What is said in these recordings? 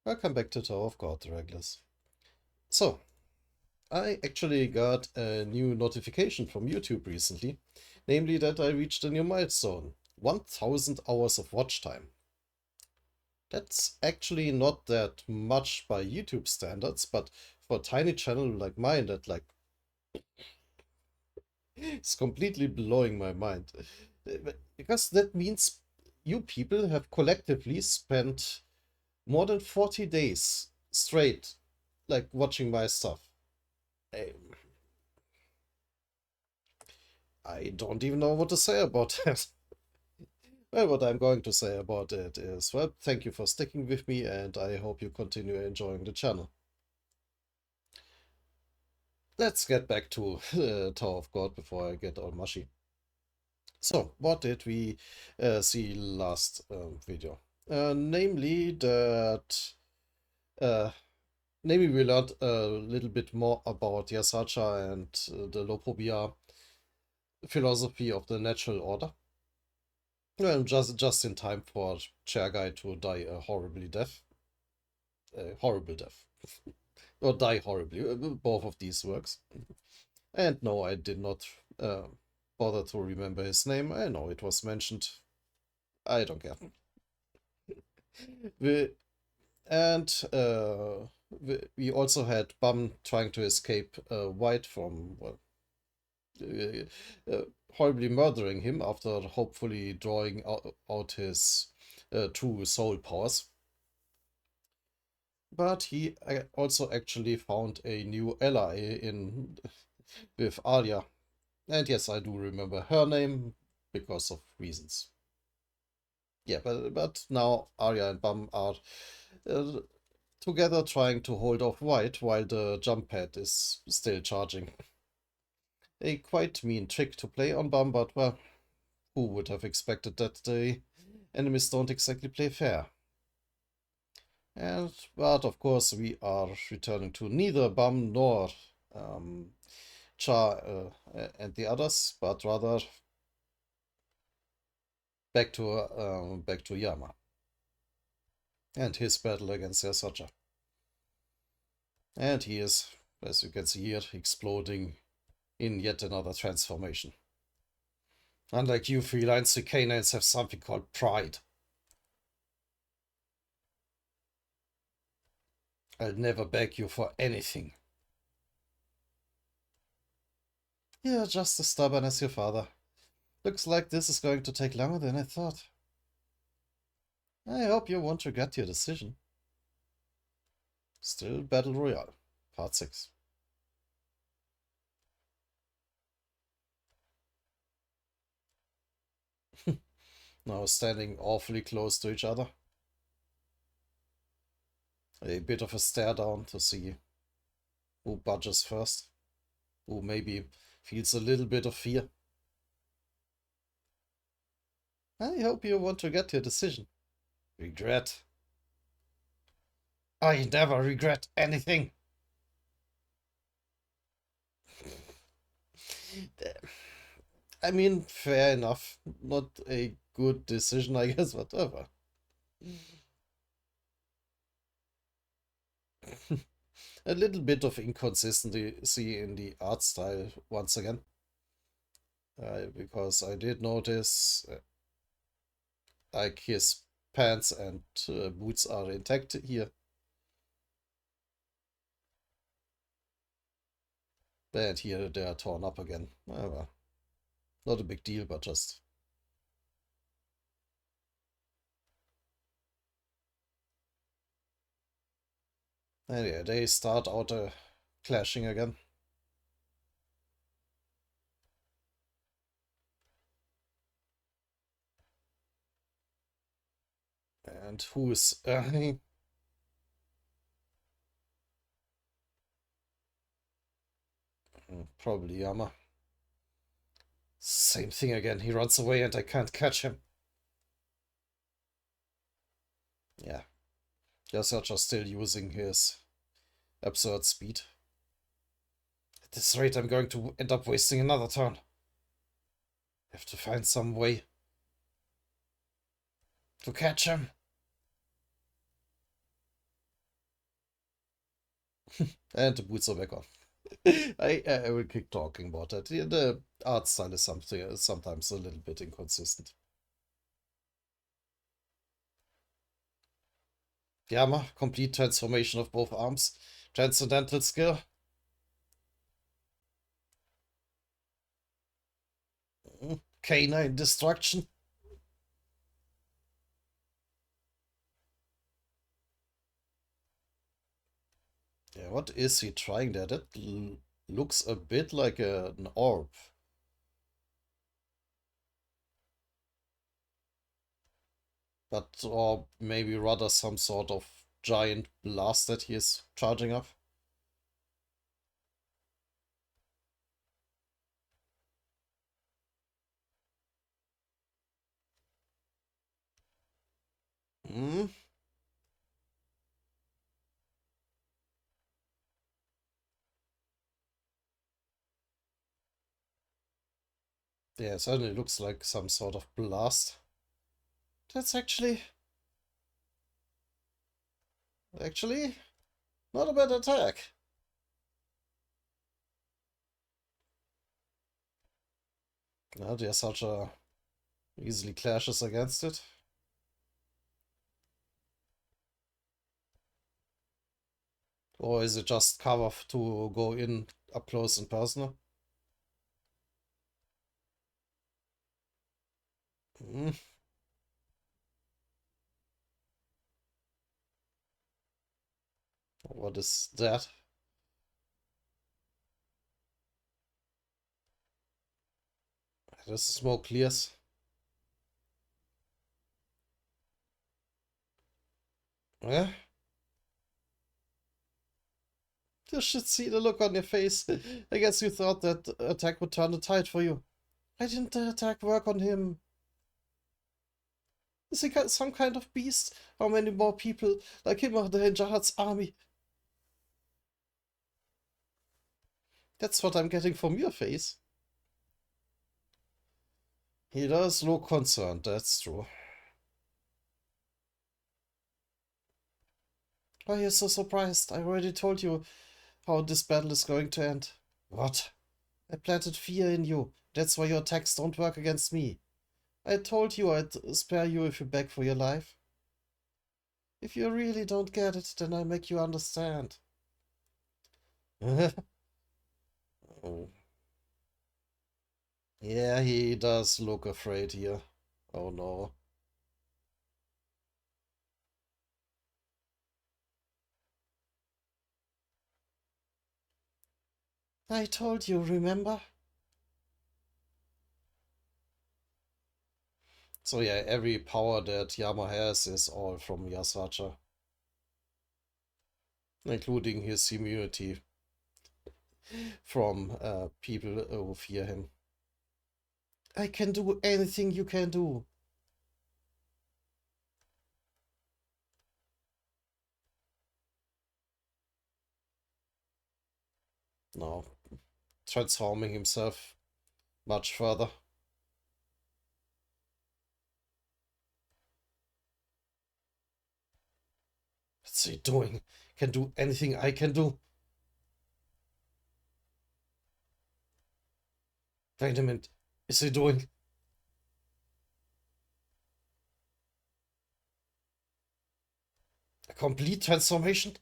Welcome back to Tower of God, Regulars. So, I actually got a new notification from YouTube recently, namely that I reached a new milestone, 1000 hours of watch time. That's actually not that much by YouTube standards, but for a tiny channel like mine that it's completely blowing my mind. Because that means you people have collectively spent more than 40 days straight watching my stuff. I, I don't even know what to say about that. Well, what I'm going to say about it is, well, thank you for sticking with me, and I hope you continue enjoying the channel. Let's get back to Tower of God before I get all mushy. So, what did we see last video? Namely that, uh, namely we learned a little bit more about Yasacha and the Lopobia philosophy of the natural order. Well, just in time for Chair Guy to die a horrible death, or die horribly. Both of these works. And no, I did not bother to remember his name. I know it was mentioned. I don't care. We, and we also had Bum trying to escape White from, well, uh, horribly murdering him after hopefully drawing out his true soul powers. But he also actually found a new ally in with Arya. And yes, I do remember her name because of reasons. Yeah, but now Arya and Bum are uh, together trying to hold off White while the jump pad is still charging. A quite mean trick to play on Bum, but well, who would have expected that the enemies don't exactly play fair? But of course, we are returning to neither Bum nor um, Cha and the others, but rather back to Yama and his battle against Yasucha. And he is, as you can see here, exploding in yet another transformation. Unlike you felines, the canines have something called pride. I'll never beg you for anything. You're just as stubborn as your father. Looks like this is going to take longer than I thought. I hope you won't regret your decision. Still Battle Royale, Part 6. Now standing awfully close to each other. A bit of a stare down to see who budges first, who maybe feels a little bit of fear. I hope you won't regret your decision. Regret? I never regret anything. I mean, fair enough. Not a good decision, I guess, whatever. A little bit of inconsistency in the art style once again. Because I did notice, like, his pants and boots are intact here. And here they are torn up again. Well, not a big deal, but just. Anyway, they start out clashing again. And who's probably Yama. Same thing again. He runs away and I can't catch him. Yeah, Yasuch still using his absurd speed. At this rate, I'm going to end up wasting another turn. Have to find some way to catch him. And the boots are back on. I will keep talking about that. The art style is something sometimes a little bit inconsistent. Gamma, complete transformation of both arms. Transcendental skill. Canine destruction. Yeah, what is he trying there? That looks a bit like an orb. But, or maybe rather some sort of giant blast that he is charging up. Hmm? Yeah, it certainly looks like some sort of blast. That's actually not a bad attack. No, there's such a easily clashes against it. Or is it just cover to go in up close and personal? Hmm, what is that? The smoke clears. Yeah? You should see the look on your face. I guess you thought that attack would turn the tide for you. Why didn't the attack work on him? Is he some kind of beast? How many more people like him are there in Jahad's army? That's what I'm getting from your face. He does look concerned, that's true. Why are you so surprised? I already told you how this battle is going to end. What? I planted fear in you. That's why your attacks don't work against me. I told you I'd spare you if you beg for your life. If you really don't get it, then I'll make you understand. Oh. Yeah, he does look afraid here. Oh no. I told you, remember? So yeah, every power that Yama has is all from Yasuacha, including his immunity from people who fear him. I can do anything you can do. No, transforming himself much further. What's he doing? Can do anything I can do. Wait a minute. Is he doing a complete transformation?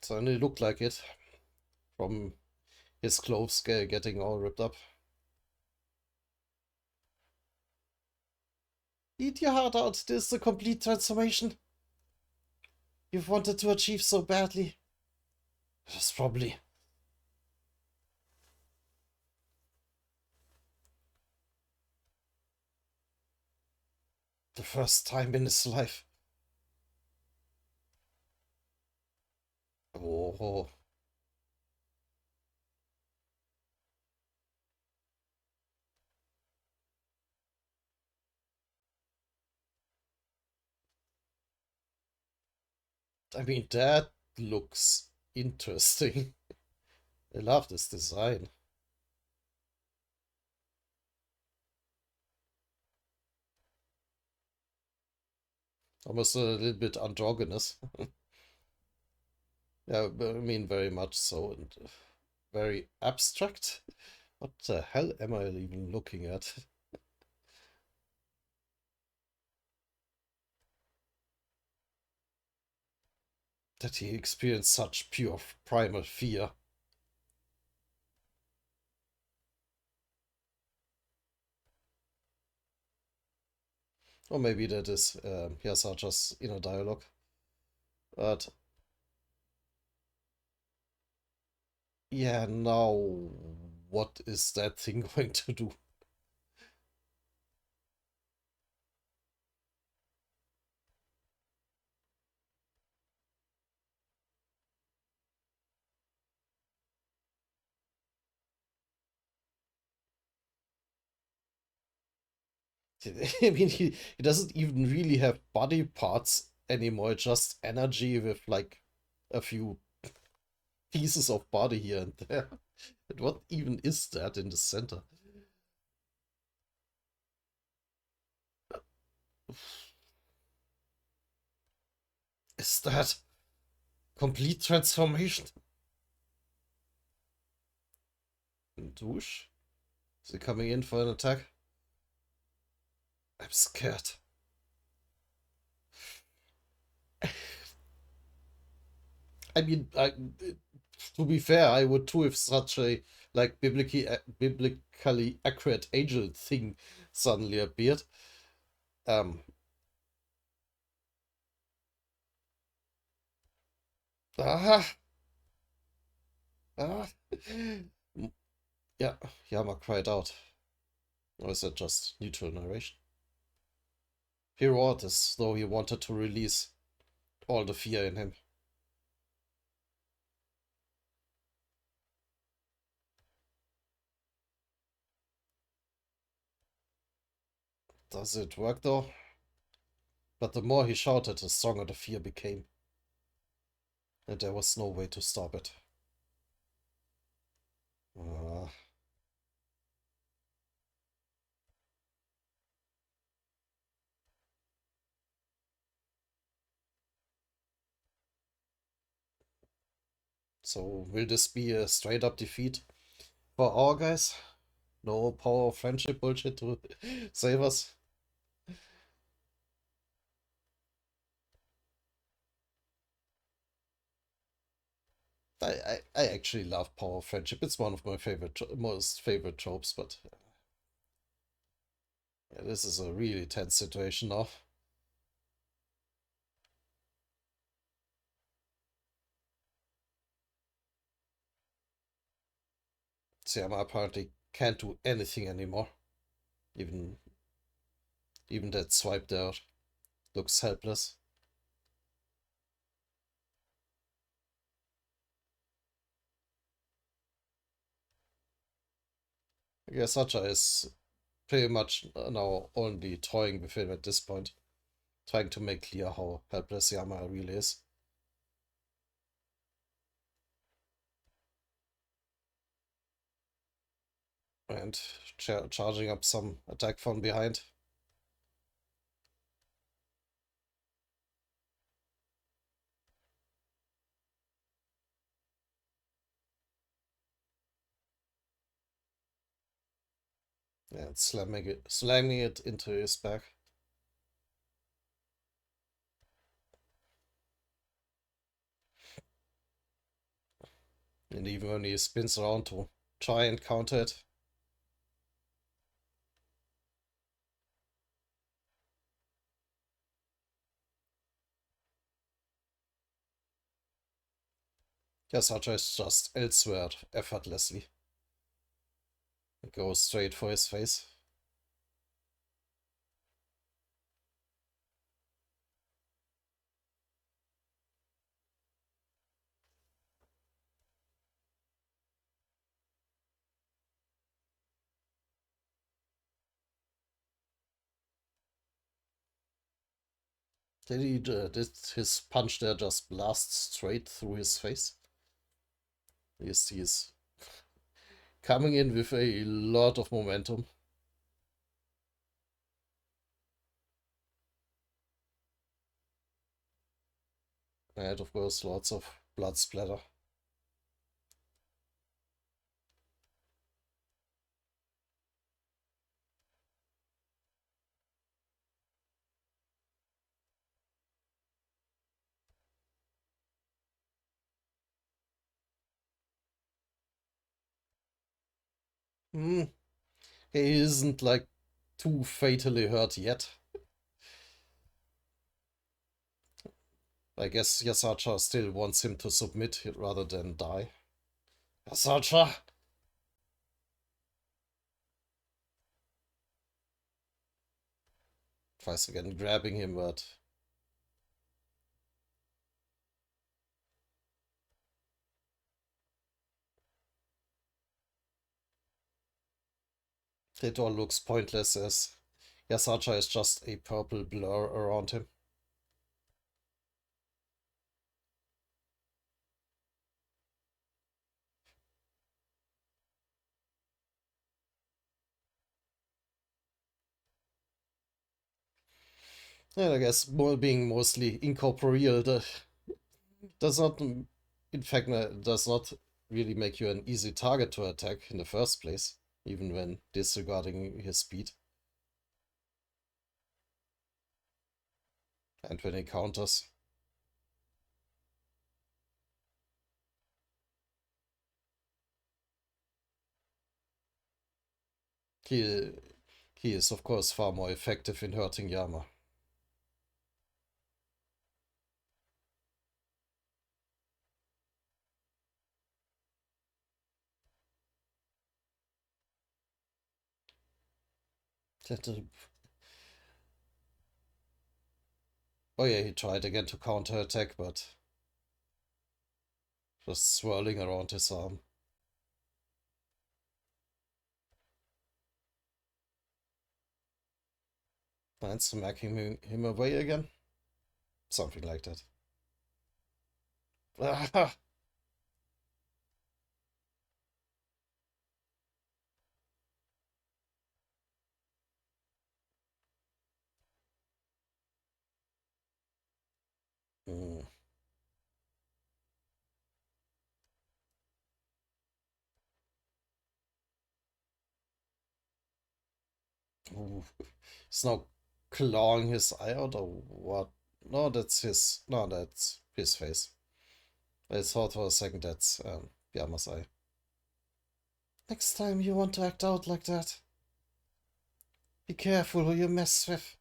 Certainly looked like it from his clothes getting all ripped up. Eat your heart out. This is the complete transformation you've wanted to achieve so badly. It's probably the first time in his life. Oh, I mean, that looks interesting. I love this design. Almost a little bit androgynous. Yeah, I mean, very much so, and very abstract. What the hell am I even looking at? That he experienced such pure primal fear. Or maybe that is Yasaja's inner dialogue. But yeah, now what is that thing going to do? I mean, he doesn't even really have body parts anymore, just energy with like a few pieces of body here and there. And what even is that in the center? Is that complete transformation? Douche? Is he coming in for an attack? I'm scared. I mean, to be fair, I would too if such a like biblically accurate angel thing suddenly appeared. Um, ah, ah. Yeah, Yama cried out. Or is that just neutral narration? He roared as though he wanted to release all the fear in him. Does it work though? But the more he shouted, the stronger the fear became, and there was no way to stop it. Uh, so, will this be a straight up defeat for our guys? No power of friendship bullshit to save us? I actually love power of friendship. It's one of my most favorite tropes, but yeah, this is a really tense situation now. Siama apparently can't do anything anymore. Even even that swipe there looks helpless. I guess Sacha is pretty much now only toying with him at this point, trying to make clear how helpless Yama really is, and charging up some attack from behind. And slamming it into his back. And even when he spins around to try and counter it, Yasacha is just elsewhere effortlessly. It goes straight for his face. Did his punch there just blast straight through his face? He's coming in with a lot of momentum. And of course, lots of blood splatter. Hmm. He isn't like too fatally hurt yet. I guess Yasacha still wants him to submit rather than die. Yasacha! Tries again grabbing him, but it all looks pointless as Yasacha is just a purple blur around him. And I guess being mostly incorporeal does not, in fact, does not really make you an easy target to attack in the first place, even when disregarding his speed. And when he counters. He, he is, of course, far more effective in hurting Yama. Oh yeah, he tried again to counterattack, but just swirling around his arm. And smacking him away again. Something like that. Ah! Mm. Ooh. He's now clawing his eye out or what? No, that's his. No, that's his face. I thought for a second that's Yama's eye. Next time you want to act out like that, be careful who you mess with.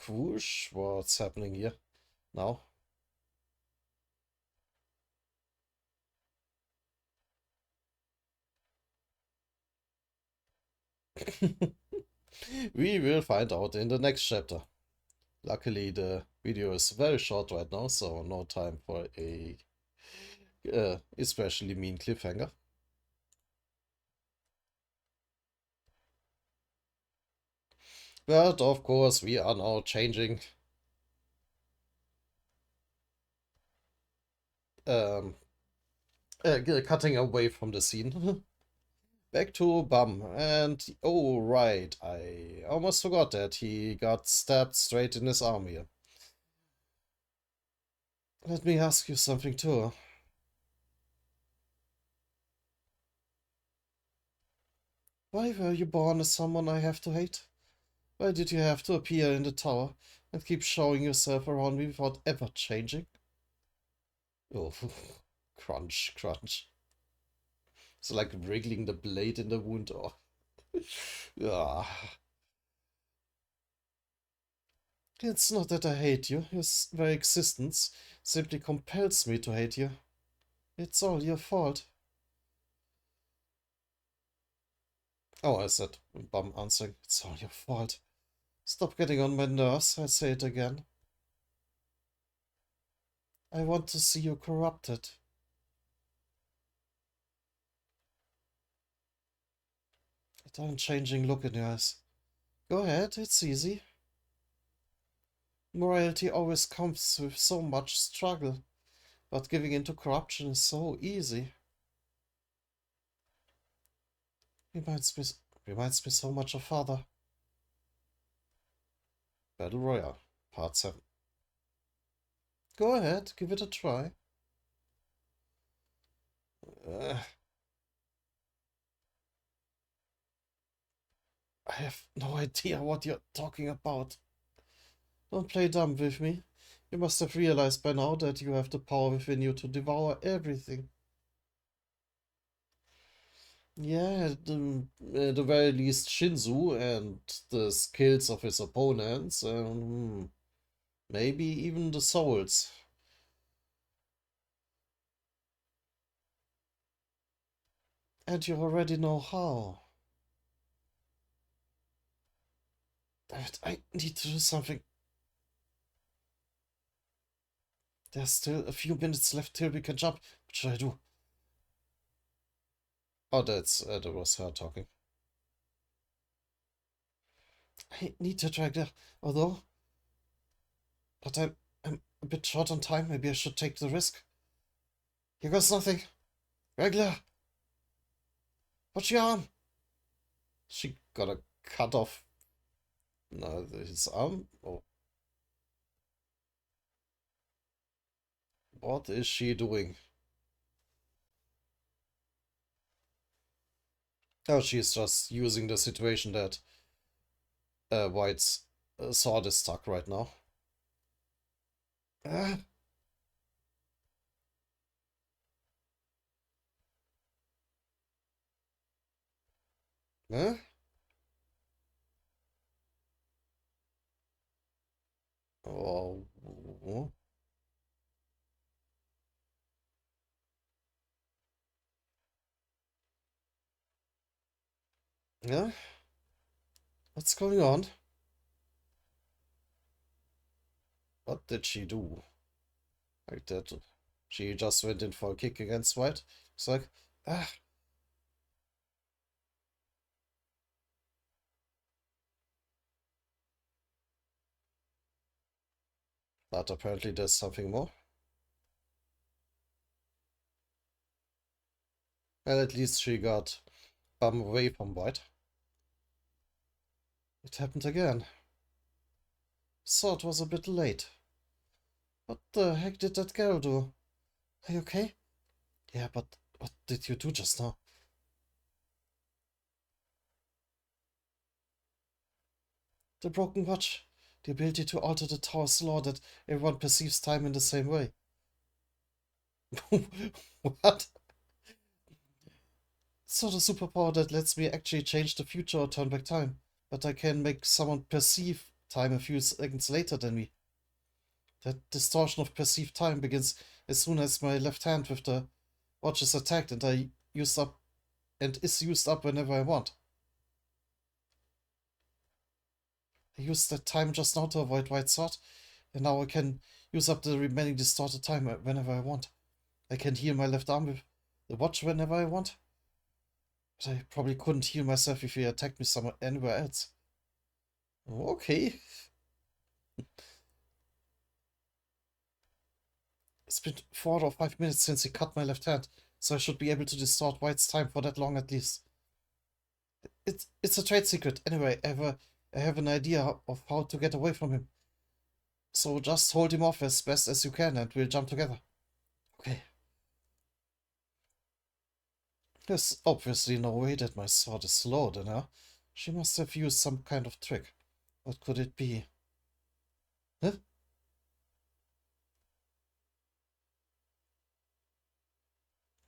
Whoosh, what's happening here now? We will find out in the next chapter. Luckily, the video is very short right now, so no time for a especially mean cliffhanger. But of course, we are now changing, um, cutting away from the scene. Back to Bum, and oh right, I almost forgot that he got stabbed straight in his arm here. Let me ask you something too. Why were you born as someone I have to hate? Why did you have to appear in the tower and keep showing yourself around me without ever changing? Oh, crunch, crunch. It's like wriggling the blade in the wound. Oh, ah. It's not that I hate you. Your very existence simply compels me to hate you. It's all your fault. Oh, I said, Bum answering. It's all your fault. Stop getting on my nerves, I say it again. I want to see you corrupted. That unchanging look in your eyes. Go ahead, it's easy. Morality always comes with so much struggle. But giving into corruption is so easy. Reminds me, reminds me so much of father. Battle Royale, Part 7. Go ahead, give it a try. Uh, I have no idea what you're talking about. Don't play dumb with me. You must have realized by now that you have the power within you to devour everything. Yeah, at the very least Shinzu and the skills of his opponents, maybe even the souls. And you already know how. But I need to do something. There's still a few minutes left till we can jump. What should I do? Oh, that was her talking. I need to track there, although, but I'm a bit short on time. Maybe I should take the risk. Here goes nothing. Regular, watch your arm. She got a cut off. No, his arm. Oh, what is she doing? Oh, she's just using the situation that White's sword is stuck right now. Ah, huh? Oh, yeah. What's going on? What did she do? Like that. She just went in for a kick against White. It's like, ah, but apparently there's something more. Well, at least she got away from White. It happened again. So it was a bit late. What the heck did that girl do? Are you okay? Yeah, but what did you do just now? The broken watch. The ability to alter the tower's law that everyone perceives time in the same way. What? So the superpower that lets me actually change the future or turn back time. But I can make someone perceive time a few seconds later than me. That distortion of perceived time begins as soon as my left hand with the watch is attacked and I used up and is used up whenever I want. I used that time just now to avoid White Sword, and now I can use up the remaining distorted time whenever I want. I can heal my left arm with the watch whenever I want. But I probably couldn't heal myself if he attacked me somewhere anywhere else. Okay. It's been 4 or 5 minutes since he cut my left hand, so I should be able to distort White's time for that long at least. It's a trade secret. Anyway, I have an idea of how to get away from him. So just hold him off as best as you can and we'll jump together. Okay. There's obviously no way that my sword is slower than her. She must have used some kind of trick. What could it be? Huh?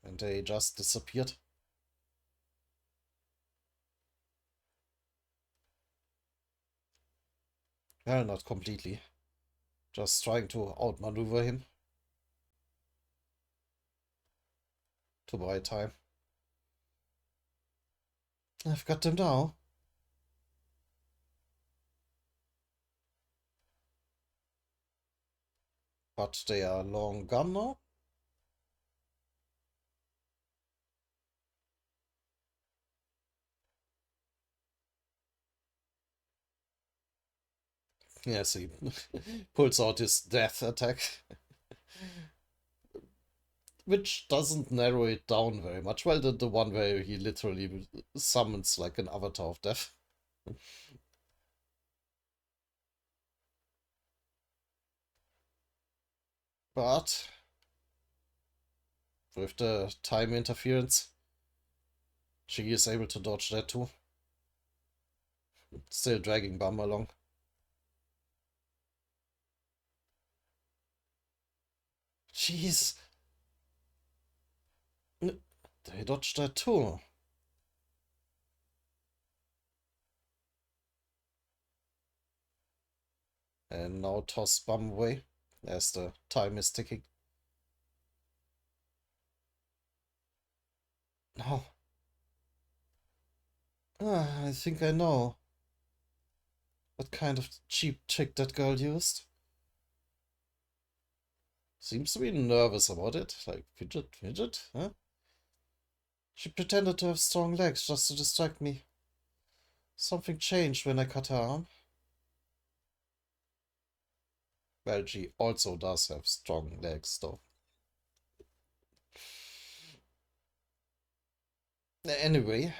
And they just disappeared? Well, not completely. Just trying to outmaneuver him to buy time. I've got them now. But they are long gone now? Yes, he pulls out his death attack. which doesn't narrow it down very much. Well, the one where he literally summons like an avatar of death. But with the time interference, she is able to dodge that too. Still dragging Bum along. Jeez. They dodged that too. And now toss Bum away as the time is ticking. No. I think I know what kind of cheap trick that girl used. Seems to be nervous about it. Like, fidget, huh? She pretended to have strong legs just to distract me. Something changed when I cut her arm. Well, she also does have strong legs, though. Anyway,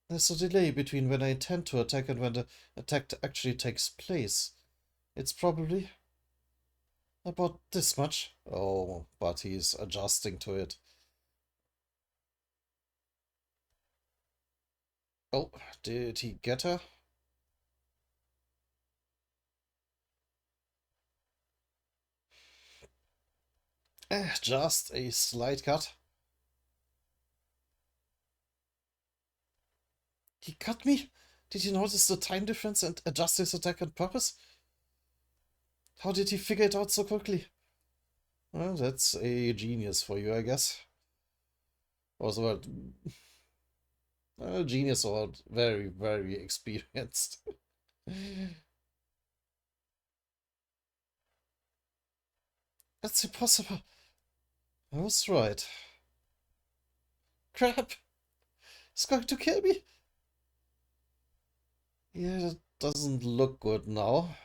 there's a delay between when I intend to attack and when the attack actually takes place. It's probably about this much. Oh, but he's adjusting to it. Oh, did he get her? Just a slight cut. He cut me? Did he notice the time difference and adjust his attack on purpose? How did he figure it out so quickly? Well, that's a genius for you, I guess. Also, a genius or very, very experienced. That's impossible. I was right. Crap! It's going to kill me! Yeah, that doesn't look good now.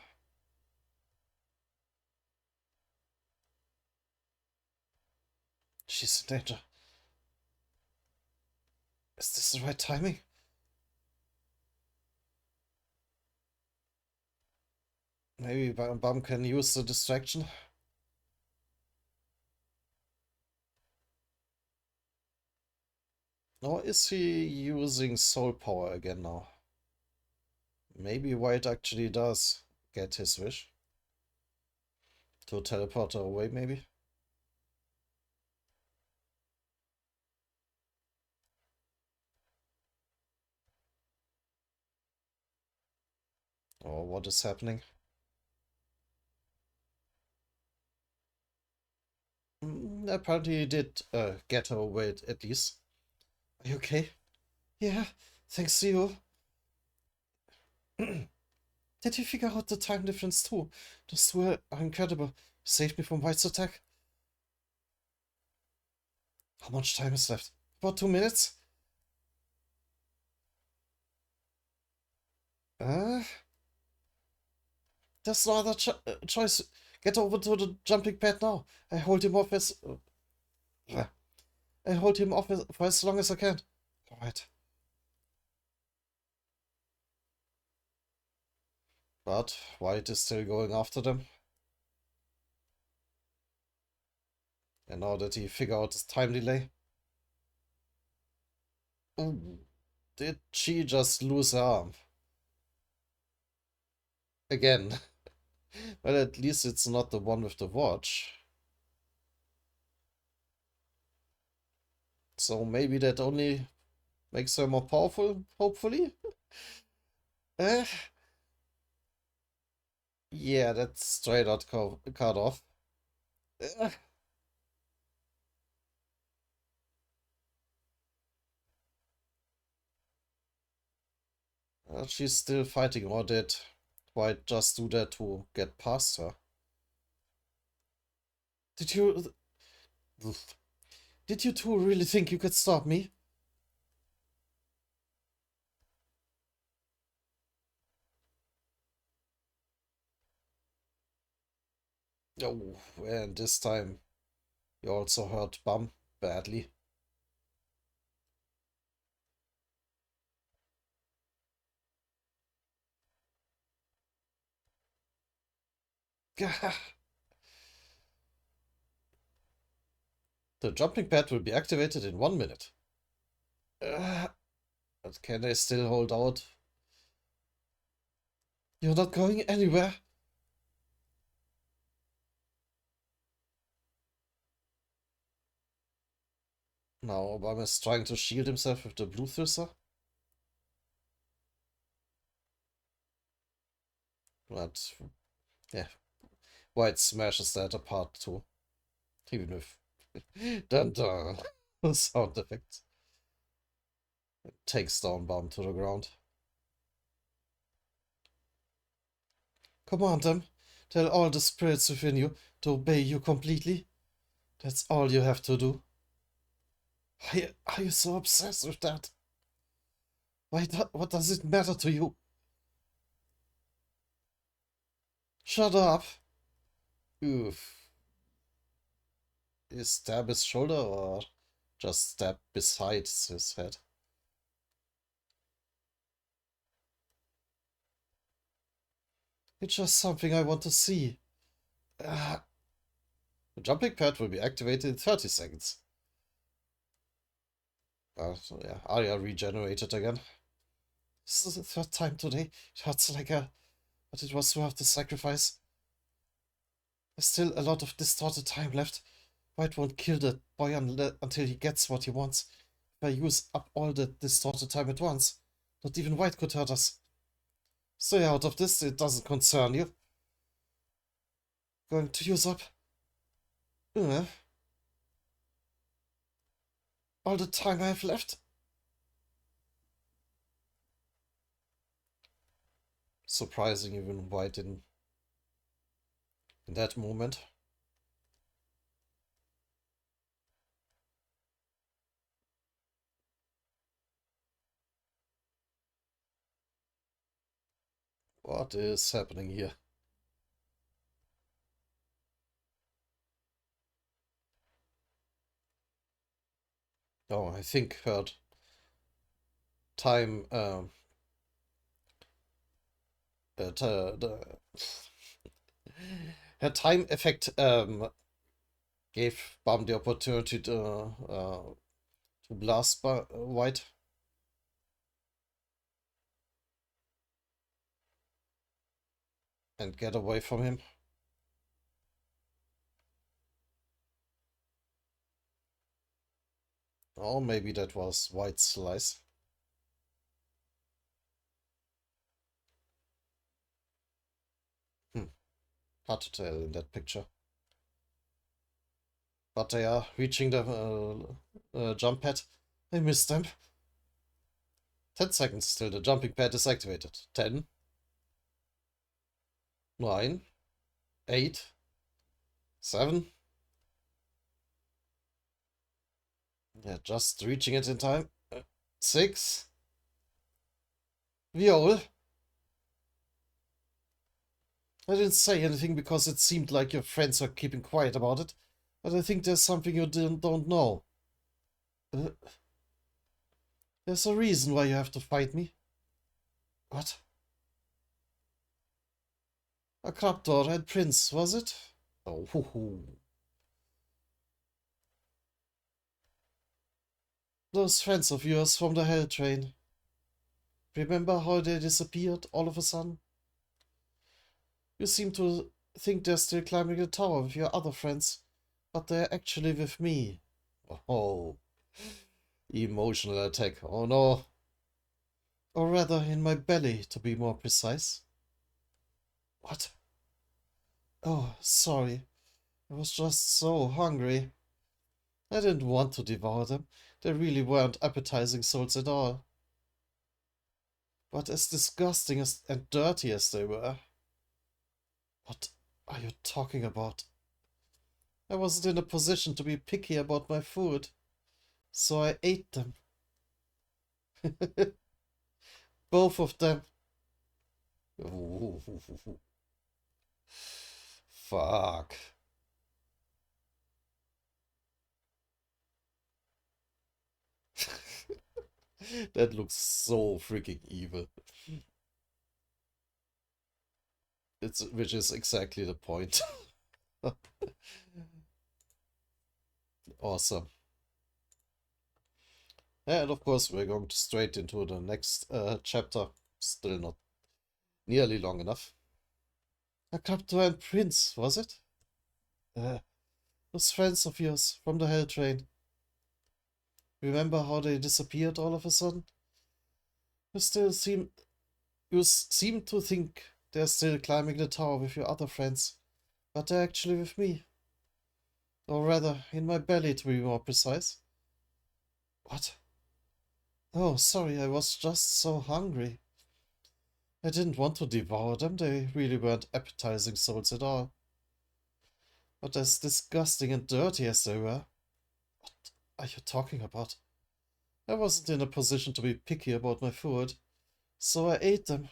She's in danger. Is this the right timing? Maybe Bum can use the distraction. Or is he using soul power again now? Maybe White actually does get his wish. To teleport her away, maybe? Or what is happening? Apparently he did get her away at least. Are you okay? Yeah, thanks to you. Did you figure out the time difference too? Those two are incredible. Saved me from White's attack. How much time is left? About 2 minutes? Uh, there's no other choice. Get over to the jumping pad now. I hold him off as... I hold him off for as long as I can. Alright. But White is still going after them. And now that he figured out his time delay. Ooh, did she just lose her arm? Again. Well, at least it's not the one with the watch. So maybe that only makes her more powerful, hopefully? Eh? Yeah, that's straight out cut off. Eh, she's still fighting, or did White just do that to get past her? Did you... Did you two really think you could stop me? Oh, and this time you also hurt Bum badly. The jumping pad will be activated in 1 minute. Uh, but can I still hold out? You're not going anywhere. Now Obama is trying to shield himself with the blue thrisser. But yeah, White smashes that apart too. Even with dun dun sound effects. Takes down Bum to the ground. Command them. Tell all the spirits within you to obey you completely. That's all you have to do. Are you so obsessed with that? What does it matter to you? Shut up. Oof. You stab his shoulder or just stab beside his head? It's just something I want to see. Uh, the jumping pad will be activated in 30 seconds. So yeah, Arya regenerated again. This is the third time today. It hurts like a... But it was worth the sacrifice. There's still a lot of distorted time left. White won't kill the boy until he gets what he wants. If I use up all the distorted time at once, not even White could hurt us. Stay out of this, it doesn't concern you. Going to use up uh, all the time I have left. Surprising even White in that moment. What is happening here? Oh, I think her time the her time effect gave Bum the opportunity to blast White. And get away from him. Or maybe that was White's slice. Hard to tell in that picture. But they are reaching the jump pad. I missed them. 10 seconds till the jumping pad is activated. 10, 9, 8, 7. Yeah, just reaching it in time. 6. Viol. I didn't say anything because it seemed like your friends were keeping quiet about it. But I think there's something you don't know. Uh, there's a reason why you have to fight me. What? A Kraptor Red Prince, was it? Oh, hoo hoo. Those friends of yours from the Hell Train. Remember how they disappeared all of a sudden? You seem to think they're still climbing the tower with your other friends, but they're actually with me. Oh, emotional attack. Oh no. Or rather, in my belly, to be more precise. What? Oh, sorry. I was just so hungry. I didn't want to devour them. They really weren't appetizing souls at all. But as disgusting and dirty as they were. What are you talking about? I wasn't in a position to be picky about my food, so I ate them. Both of them. Ooh, fuck. That looks so freaking evil. Which is exactly the point. Awesome. And of course, we're going straight into the next chapter. Still not nearly long enough. A captain and prince, was it? Uh, those friends of yours from the Hell Train. Remember how they disappeared all of a sudden? You still seem seem to think they're still climbing the tower with your other friends, but they're actually with me. Or rather, in my belly to be more precise. What? Oh, sorry, I was just so hungry. I didn't want to devour them, they really weren't appetizing souls at all. But as disgusting and dirty as they were, what are you talking about? I wasn't in a position to be picky about my food, so I ate them.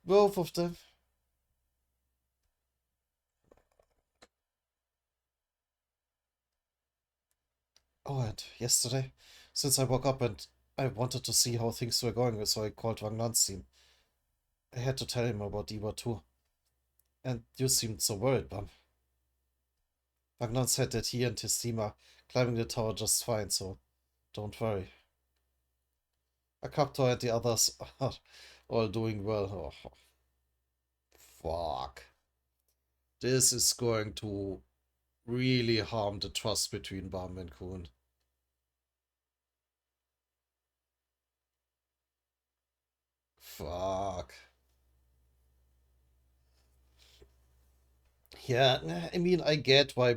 Both of them. Oh, and yesterday, since I woke up and I wanted to see how things were going, so I called Wang Lan's team. I had to tell him about Iwa too. And you seemed so worried, Bam. Wang Lan said that he and his team are climbing the tower just fine, so don't worry. Akaptor and the others are all doing well. Oh, fuck. This is going to really harm the trust between Bam and Kun. Fuck. Yeah, I mean, I get why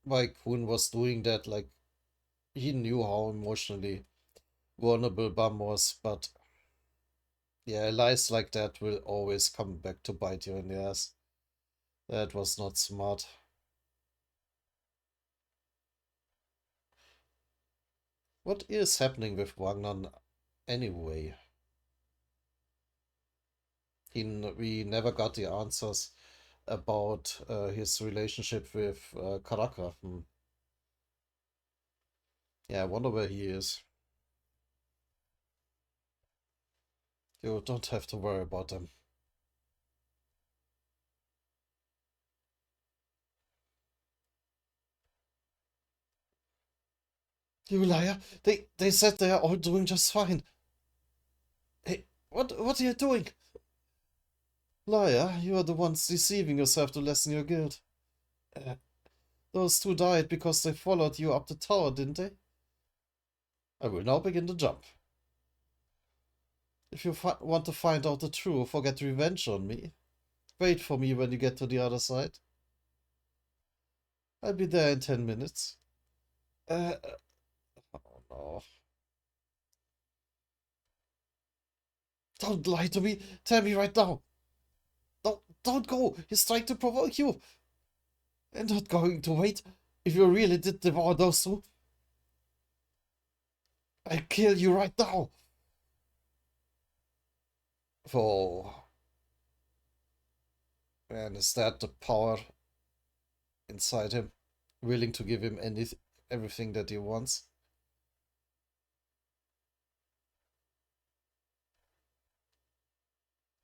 Kun was doing that. Like, he knew how emotionally vulnerable Bam was, but yeah, lies like that will always come back to bite you in the ass. That was not smart. What is happening with Wagner anyway? We never got the answers about his relationship with Karaka. Yeah, I wonder where he is. You don't have to worry about him. You liar! They said they are all doing just fine. Hey, what are you doing? Liar, you are the ones deceiving yourself to lessen your guilt. Uh, those two died because they followed you up the tower, didn't they? I will now begin the jump. If you want to find out the truth or get revenge on me, wait for me when you get to the other side. I'll be there in 10 minutes. Uh, oh no. Don't lie to me. Tell me right now. Don't go. He's trying to provoke you. I'm not going to wait. If you really did devour those two, I'll kill you right now. Oh, man, is that the power inside him? Willing to give him everything that he wants?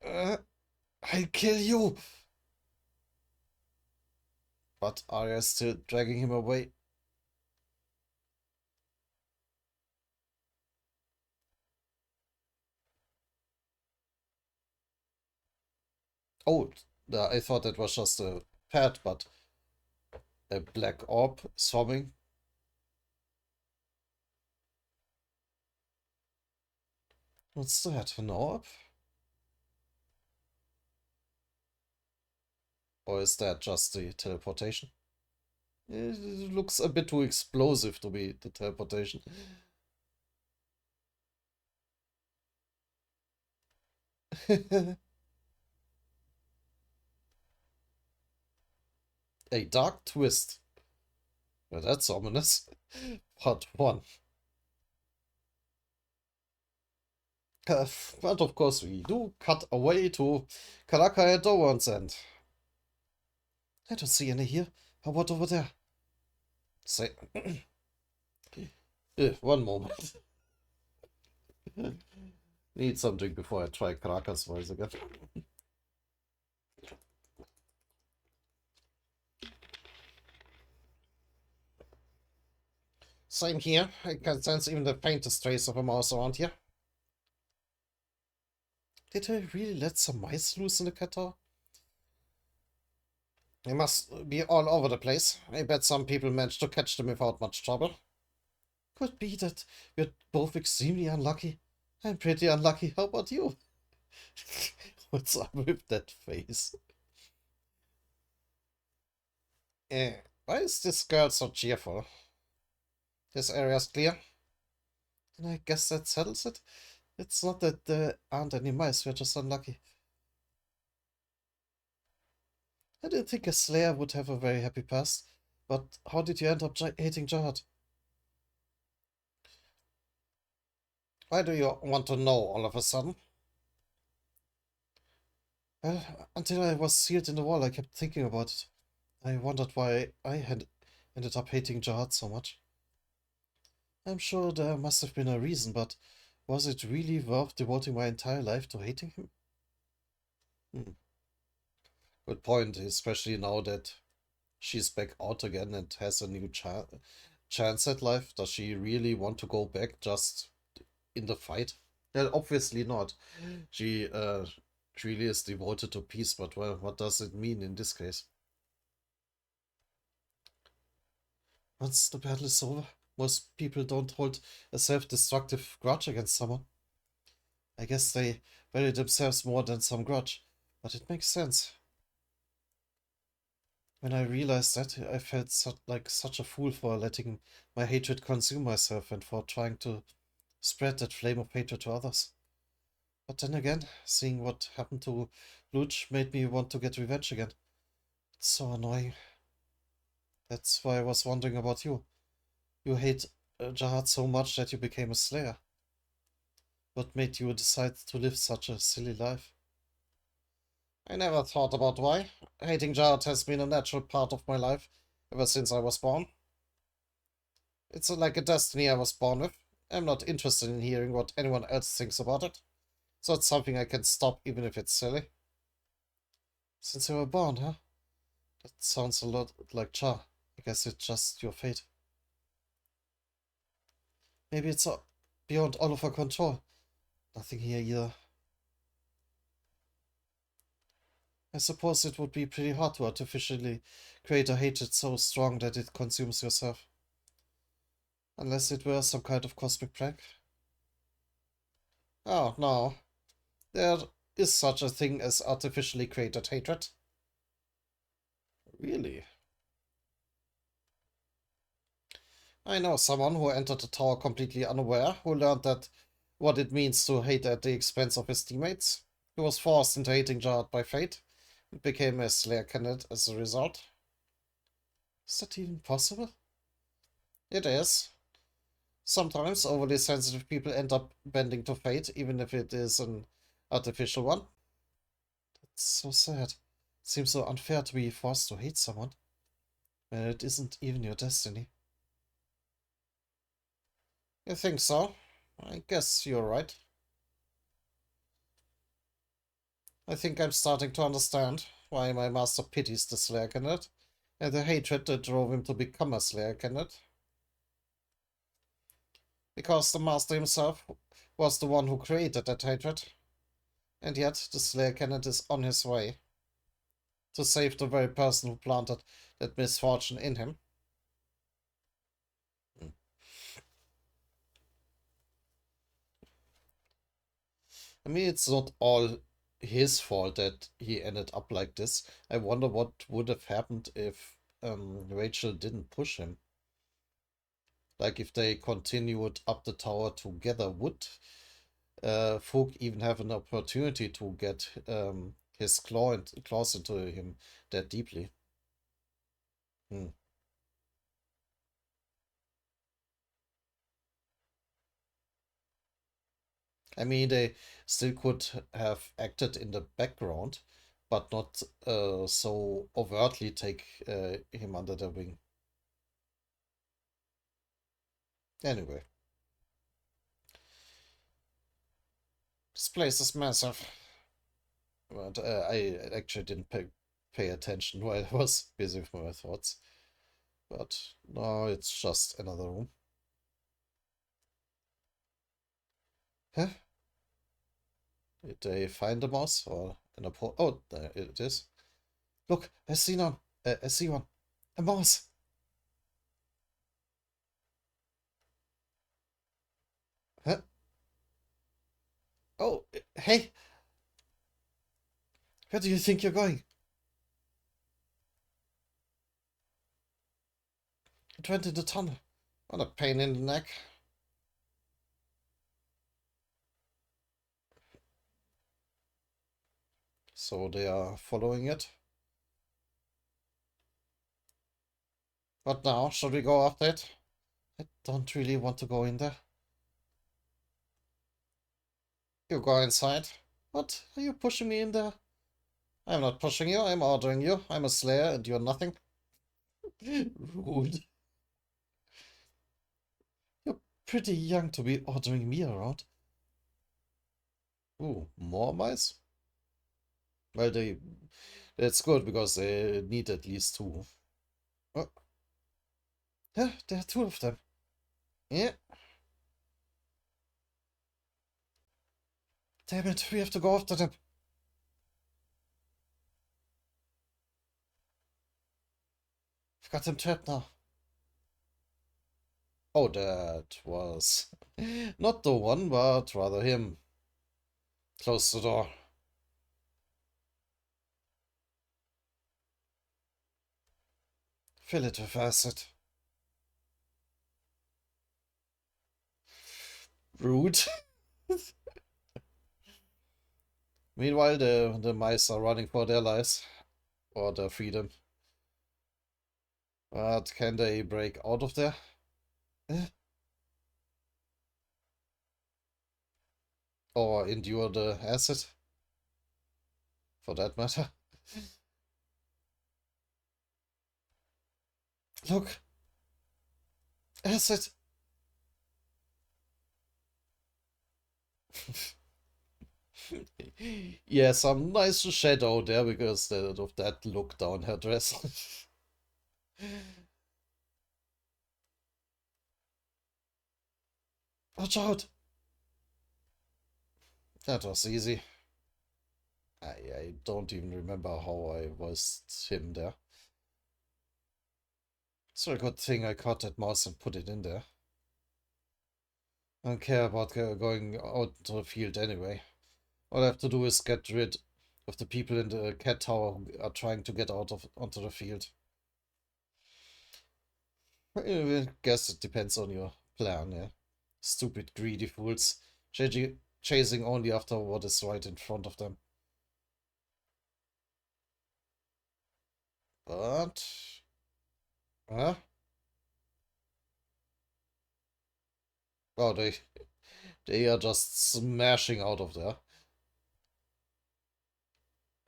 Uh, I'll kill you. But Arya is still dragging him away. Oh, I thought that was just a pet, but a black orb swarming. What's that? An orb? Or is that just the teleportation? It looks a bit too explosive to be the teleportation. A dark twist. Well, that's ominous. Part 1. But of course we do cut away to Karaka and Doran's end. I don't see any here. How about over there? Say, One moment. Need something before I try Caracas voice again. Same here. I can sense even the faintest trace of a mouse around here. Did I really let some mice loose in the cat tower? They must be all over the place. I bet some people managed to catch them without much trouble. Could be that we're both extremely unlucky. I'm pretty unlucky. How about you? What's up with that face? Why is this girl so cheerful? This area's clear. And I guess that settles it. It's not that there aren't any mice, we're just unlucky. I didn't think a Slayer would have a very happy past, but how did you end up hating Jihad? Why do you want to know all of a sudden? Well, until I was sealed in the wall, I kept thinking about it. I wondered why I had ended up hating Jihad so much. I'm sure there must have been a reason, but was it really worth devoting my entire life to hating him? Hmm. Good point, especially now that she's back out again and has a new chance at life. Does she really want to go back just in the fight? Well, obviously not. She really is devoted to peace, but well, what does it mean in this case? Once the battle is over, most people don't hold a self-destructive grudge against someone. I guess they value themselves more than some grudge, but it makes sense. When I realized that, I felt like such a fool for letting my hatred consume myself and for trying to spread that flame of hatred to others. But then again, seeing what happened to Luch made me want to get revenge again. It's so annoying. That's why I was wondering about you. You hate Jihad so much that you became a slayer. What made you decide to live such a silly life? I never thought about why. Hating Jihad has been a natural part of my life ever since I was born. It's like a destiny I was born with. I'm not interested in hearing what anyone else thinks about it. So it's something I can stop even if it's silly. Since you were born, huh? That sounds a lot like Cha. I guess it's just your fate. Maybe it's beyond all of our control. Nothing here either. I suppose it would be pretty hard to artificially create a hatred so strong that it consumes yourself. Unless it were some kind of cosmic prank. Oh, no. There is such a thing as artificially created hatred. Really? I know someone who entered the tower completely unaware, who learned that what it means to hate at the expense of his teammates. He was forced into hating Jihad by fate, and became a Slayer candidate as a result. Is that even possible? It is. Sometimes overly sensitive people end up bending to fate, even if it is an artificial one. It's so sad. It seems so unfair to be forced to hate someone when it isn't even your destiny. You think so? I guess you're right. I think I'm starting to understand why my master pities the Slayer candidate, and the hatred that drove him to become a Slayer candidate. Because the master himself was the one who created that hatred, and yet the Slayer candidate is on his way to save the very person who planted that misfortune in him. I mean, it's not all his fault that he ended up like this. I wonder what would have happened if Rachel didn't push him. Like if they continued up the tower together, would Folk even have an opportunity to get his claws into him that deeply? Hmm. I mean, they still could have acted in the background, but not so overtly take him under their wing. Anyway, this place is massive. But I actually didn't pay attention while I was busy with my thoughts. But no, it's just another room. Huh? Did they find a mouse or an apple? Oh, there it is. Look, I see one. I see one. A mouse. Huh? Oh, hey, where do you think you're going? It went in the tunnel. What a pain in the neck. So they are following it. What now? Should we go after it? I don't really want to go in there. You go inside. What? Are you pushing me in there? I'm not pushing you, I'm ordering you. I'm a slayer and you're nothing. Rude. You're pretty young to be ordering me around. Ooh, more mice? Well, that's good because they need at least two. Oh, yeah, there are two of them. Yeah, damn it, we have to go after them. We've got them trapped now. Oh, that was not the one, but rather him. Close the door. Fill it with acid. Rude. Meanwhile, the mice are running for their lives or their freedom. But can they break out of there? Eh? Or endure the acid, for that matter? Look, acid! Yeah, some nice shadow there because of that look down her dress. Watch out! That was easy. I don't even remember how I voiced him there. It's a good thing I caught that mouse and put it in there. I don't care about going out to the field anyway. All I have to do is get rid of the people in the cat tower who are trying to get out of onto the field. I guess it depends on your plan, yeah. Stupid, greedy fools, chasing only after what is right in front of them. But, huh? Oh, they are just smashing out of there.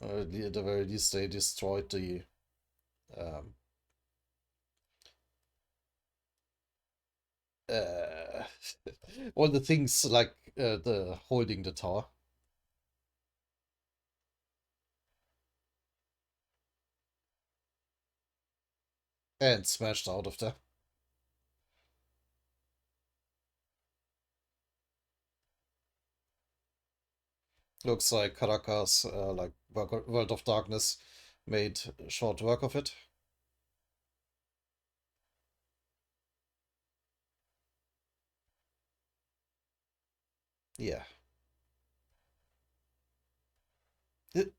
At the very least, they destroyed the um, uh, all the things like the holding the tower and smashed out of there. Looks like Caracas, like World of Darkness, made short work of it. Yeah. It,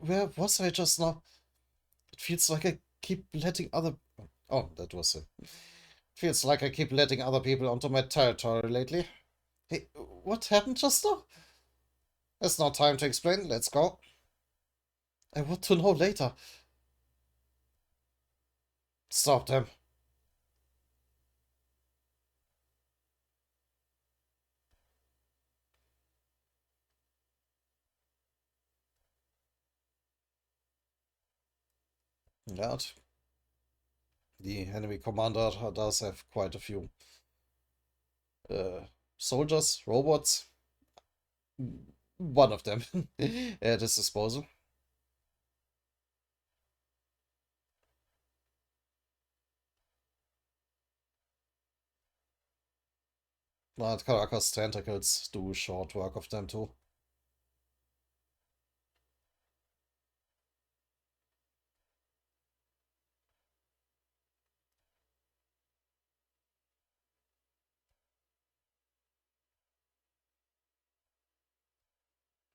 where was I just now? It feels like I keep letting other. Oh, that was it. Feels like I keep letting other people onto my territory lately. Hey, what happened just now? There's no time to explain. Let's go. I want to know later. Stop them. That the enemy commander does have quite a few. soldiers, robots, one of them at his disposal. But Caracas tentacles do short work of them too.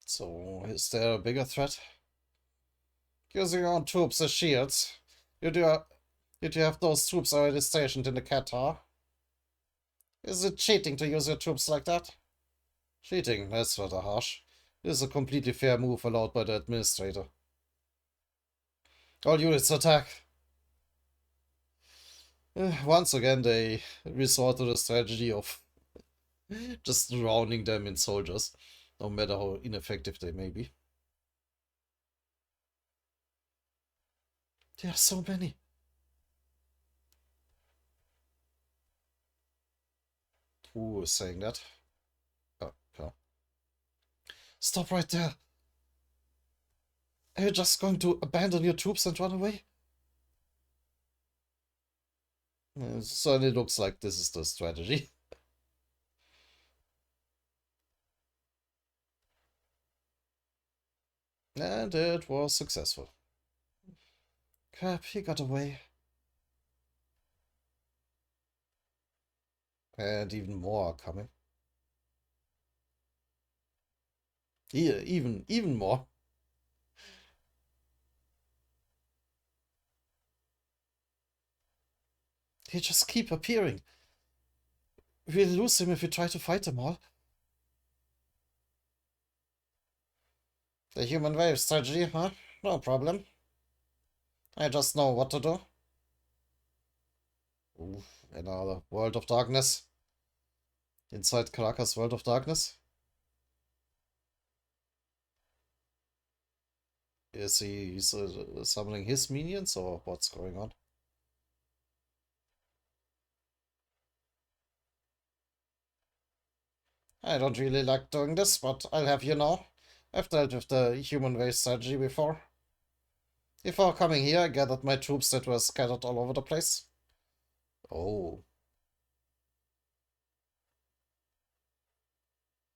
So, is there a bigger threat? Using your own troops as shields. Did you, did you have those troops already stationed in the Qatar? Is it cheating to use your troops like that? Cheating, that's rather harsh. This is a completely fair move allowed by the administrator. All units attack. Once again, they resort to the strategy of just drowning them in soldiers, no matter how ineffective they may be. There are so many. Who is saying that? Oh, yeah. Stop right there. Are you just going to abandon your troops and run away? It certainly looks like this is the strategy. And it was successful. Crap, he got away. And even more are coming. Yeah, even more. They just keep appearing. We'll lose him if we try to fight them all. The human wave strategy, huh? No problem. I just know what to do. Oof, another world of darkness. Inside Caracas world of darkness. Is he summoning his minions or what's going on? I don't really like doing this, but I'll have you know. I've dealt with the human wave strategy before. Before coming here, I gathered my troops that were scattered all over the place. Oh.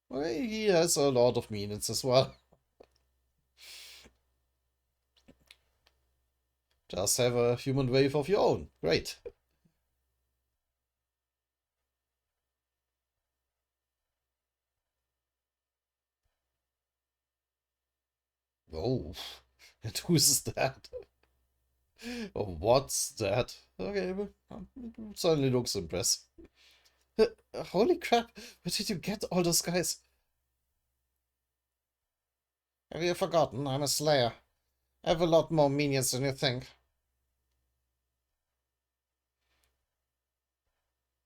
Well, he has a lot of minions as well. Just have a human wave of your own. Great. Oh. And who's that? Oh, what's that? Okay, but certainly looks impressive. Holy crap, where did you get all those guys? Have you forgotten? I'm a slayer. I have a lot more minions than you think.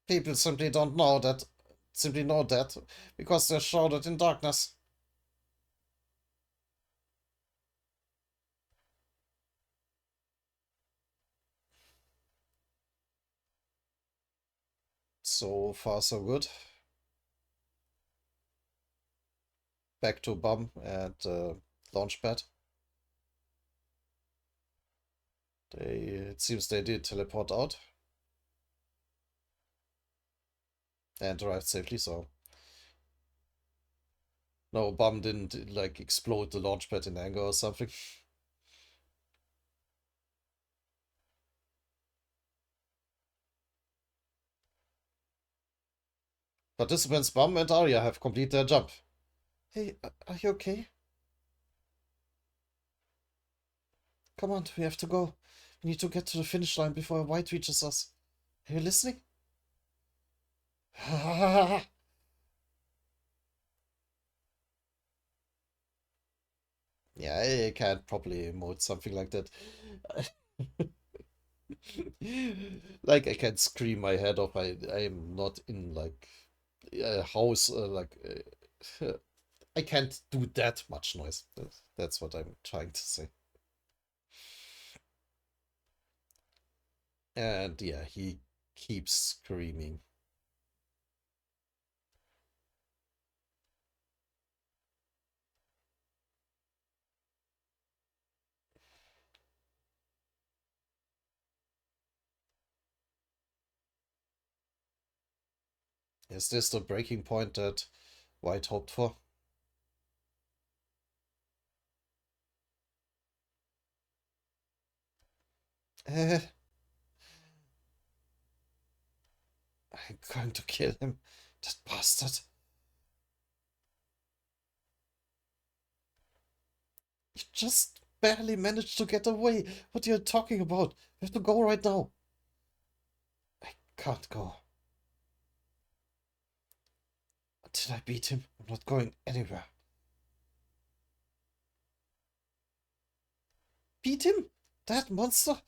People simply know that, because they're shrouded in darkness. So far, so good. Back to bomb and launchpad. It seems they did teleport out and arrived safely, so no, bomb didn't like explode the launchpad in anger or something. Participants Bomb and Arya have completed their jump. Hey, are you okay? Come on, we have to go. We need to get to the finish line before White reaches us. Are you listening? Yeah, I can't probably emote something like that. Like, I can't scream my head off. I'm not in like a house. I can't do that much noise. That's what I'm trying to say. And yeah, he keeps screaming. Is this the breaking point that White hoped for? Eh, I'm going to kill him. That bastard. You just barely managed to get away. What are you talking about? We have to go right now. I can't go. Until I beat him, I'm not going anywhere. Beat him? That monster?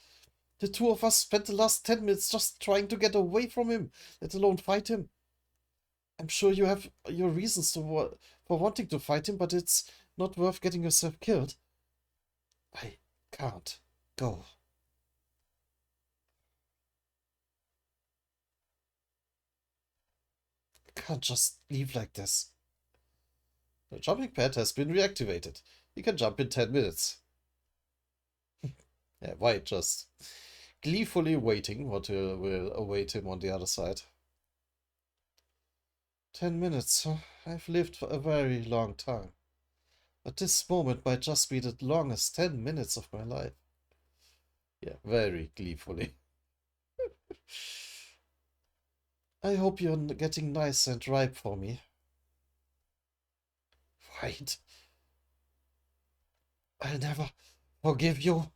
The two of us spent the last 10 minutes just trying to get away from him, let alone fight him. I'm sure you have your reasons for wanting to fight him, but it's not worth getting yourself killed. I can't go. I can't just leave like this. The jumping pad has been reactivated. You can jump in 10 minutes. Yeah, White just gleefully waiting what will await him on the other side. 10 minutes, huh? I've lived for a very long time. But this moment might just be the longest 10 minutes of my life. Yeah, very gleefully. I hope you're getting nice and ripe for me. White, I'll never forgive you.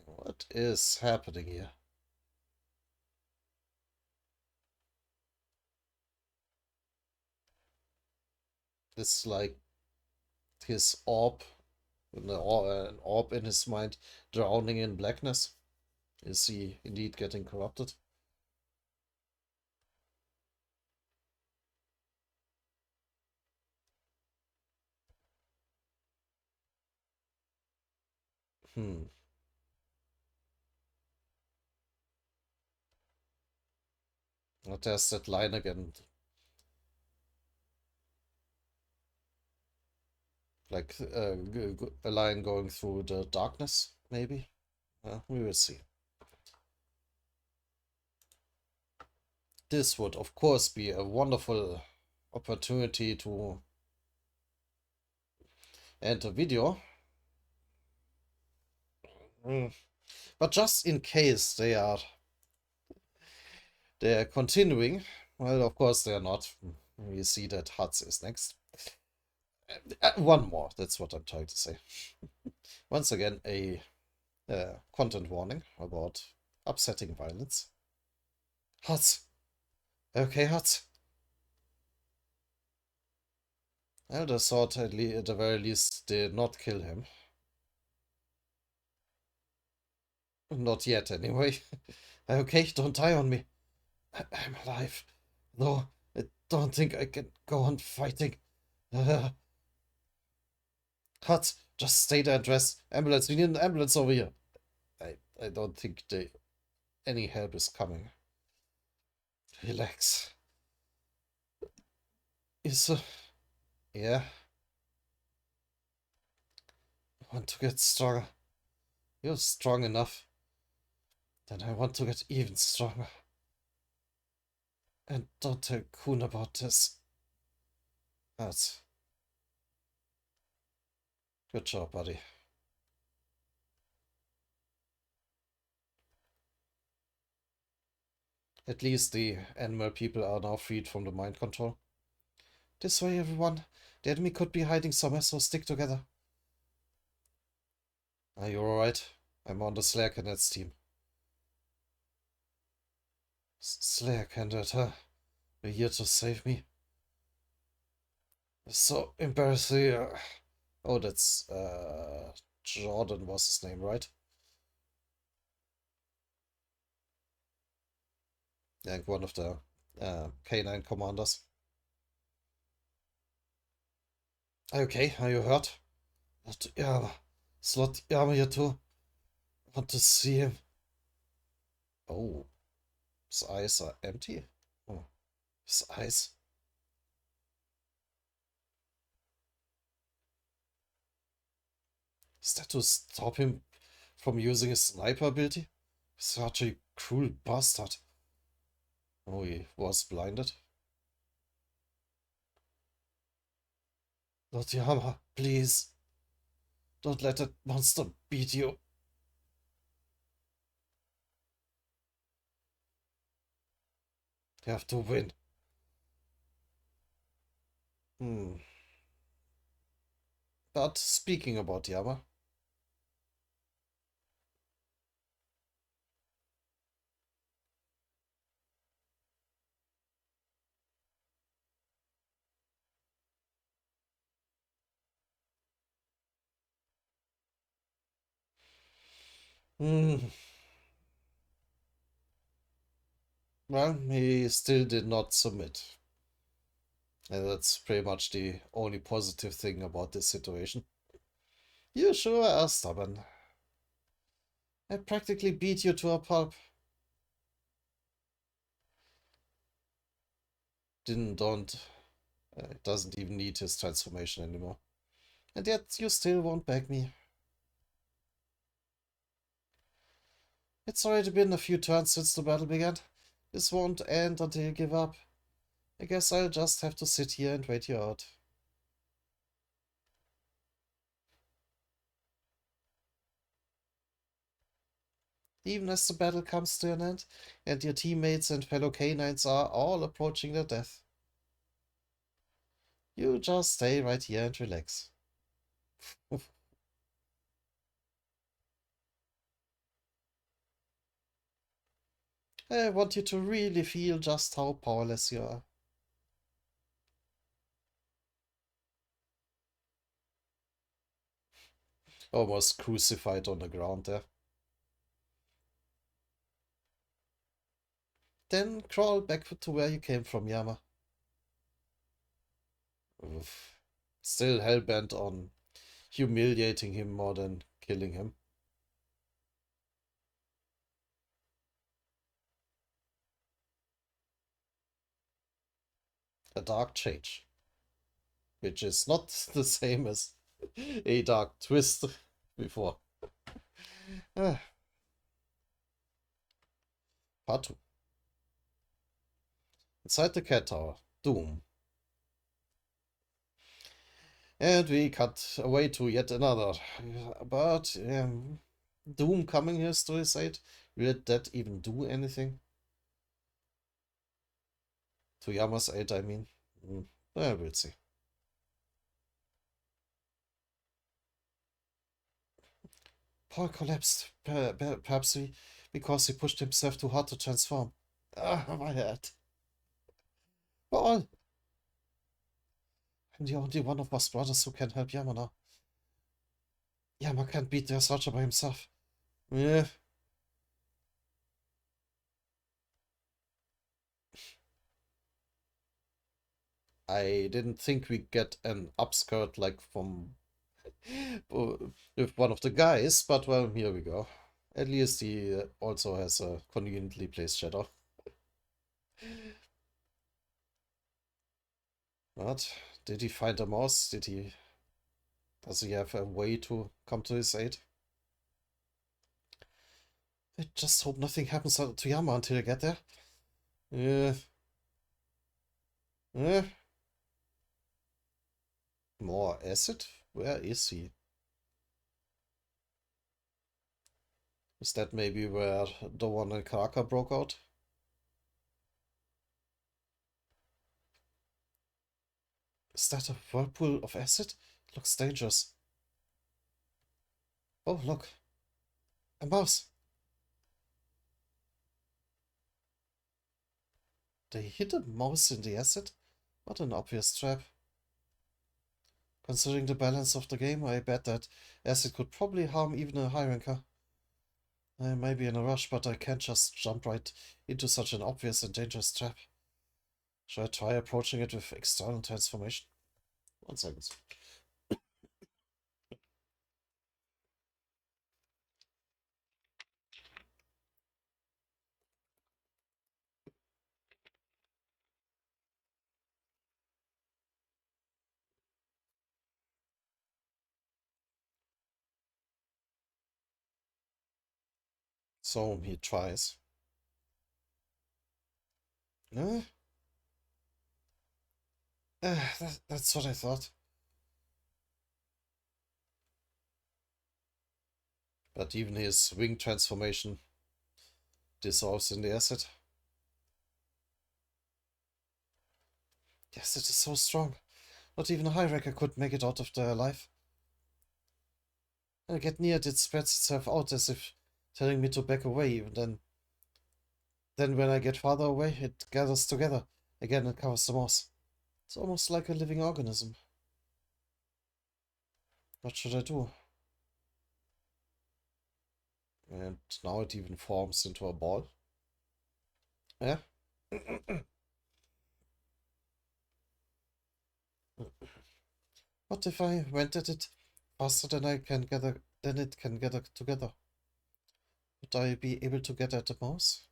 What is happening here? It's like his orb, an orb in his mind, drowning in blackness. Is he indeed getting corrupted? Hmm. But there's that line again. Like a line going through the darkness, maybe? We will see. This would, of course, be a wonderful opportunity to end a video. Mm. But just in case they are continuing, well, of course they are not. We see that Hutz is next. One more, that's what I'm trying to say. Once again, a content warning about upsetting violence. Hutz. Okay, Hutz. Elder thought at the very least did not kill him. Not yet, anyway. Okay, don't die on me. I'm alive. Though, I don't think I can go on fighting. Hutz, just stay there and rest. Ambulance, we need an ambulance over here. I don't think any help is coming. Relax. Is yeah. I want to get stronger. You're strong enough. Then I want to get even stronger. And don't tell Kuhn about this. That's good job, buddy. At least the animal people are now freed from the mind control. This way, everyone. The enemy could be hiding somewhere, so stick together. Are you alright? I'm on the Slayer Cadets team. Slayer Candidate, huh? You're here to save me? So embarrassing. Oh, that's Jordan was his name, right? Like one of the K9 commanders. Okay, are you hurt? Yeah, Slot Yama here too. Want to see him. Oh, his eyes are empty. Oh, his eyes. Is that to stop him from using his sniper ability? Such a cruel bastard. Oh, he was blinded. Not Yama, please. Don't let that monster beat you. You have to win. Hmm. But speaking about Yama, hmm, well, he still did not submit. And that's pretty much the only positive thing about this situation. You sure are stubborn. I practically beat you to a pulp. Didn't, don't, doesn't even need his transformation anymore. And yet you still won't beg me. It's already been a few turns since the battle began. This won't end until you give up. I guess I'll just have to sit here and wait you out. Even as the battle comes to an end, and your teammates and fellow canines are all approaching their death. You just stay right here and relax. I want you to really feel just how powerless you are. Almost crucified on the ground there. Then crawl back to where you came from, Yama. Oof. Still hell-bent on humiliating him more than killing him. A dark change, which is not the same as a dark twist before. Ah, part 2. Inside the cat tower. Doom. And we cut away to yet another. But Doom coming here to his aid. Will that even do anything? To Yama's aid, I mean. Mm, we'll see. Paul collapsed. Perhaps because he pushed himself too hard to transform. Ah, my head. Paul! I'm the only one of us brothers who can help Yama now. Yama can't beat the soldier by himself. Yeah, I didn't think we get an upskirt like from with one of the guys, but well, here we go. At least he also has a conveniently placed shadow. But did he find a mouse? Does he have a way to come to his aid? I just hope nothing happens to Yama until I get there. Yeah. Eh. More acid? Where is he? Is that maybe where the one in Karaka broke out? Is that a whirlpool of acid? Looks dangerous. Oh, look. A mouse. They hid a mouse in the acid? What an obvious trap. Considering the balance of the game, I bet that acid could probably harm even a high ranker. I may be in a rush, but I can't just jump right into such an obvious and dangerous trap. Should I try approaching it with external transformation? 1 second. So he tries. Uh, that's what I thought. But even his wing transformation dissolves in the acid. Yes, it is so strong. Not even a high ranker could make it out of there alive. When I get near it, it spreads itself out as if telling me to back away. Even then when I get farther away, it gathers together again and covers the moss. It's almost like a living organism. What should I do? And now it even forms into a ball. Yeah. What if I went at it faster than it can gather together? Would I be able to get at the mouse?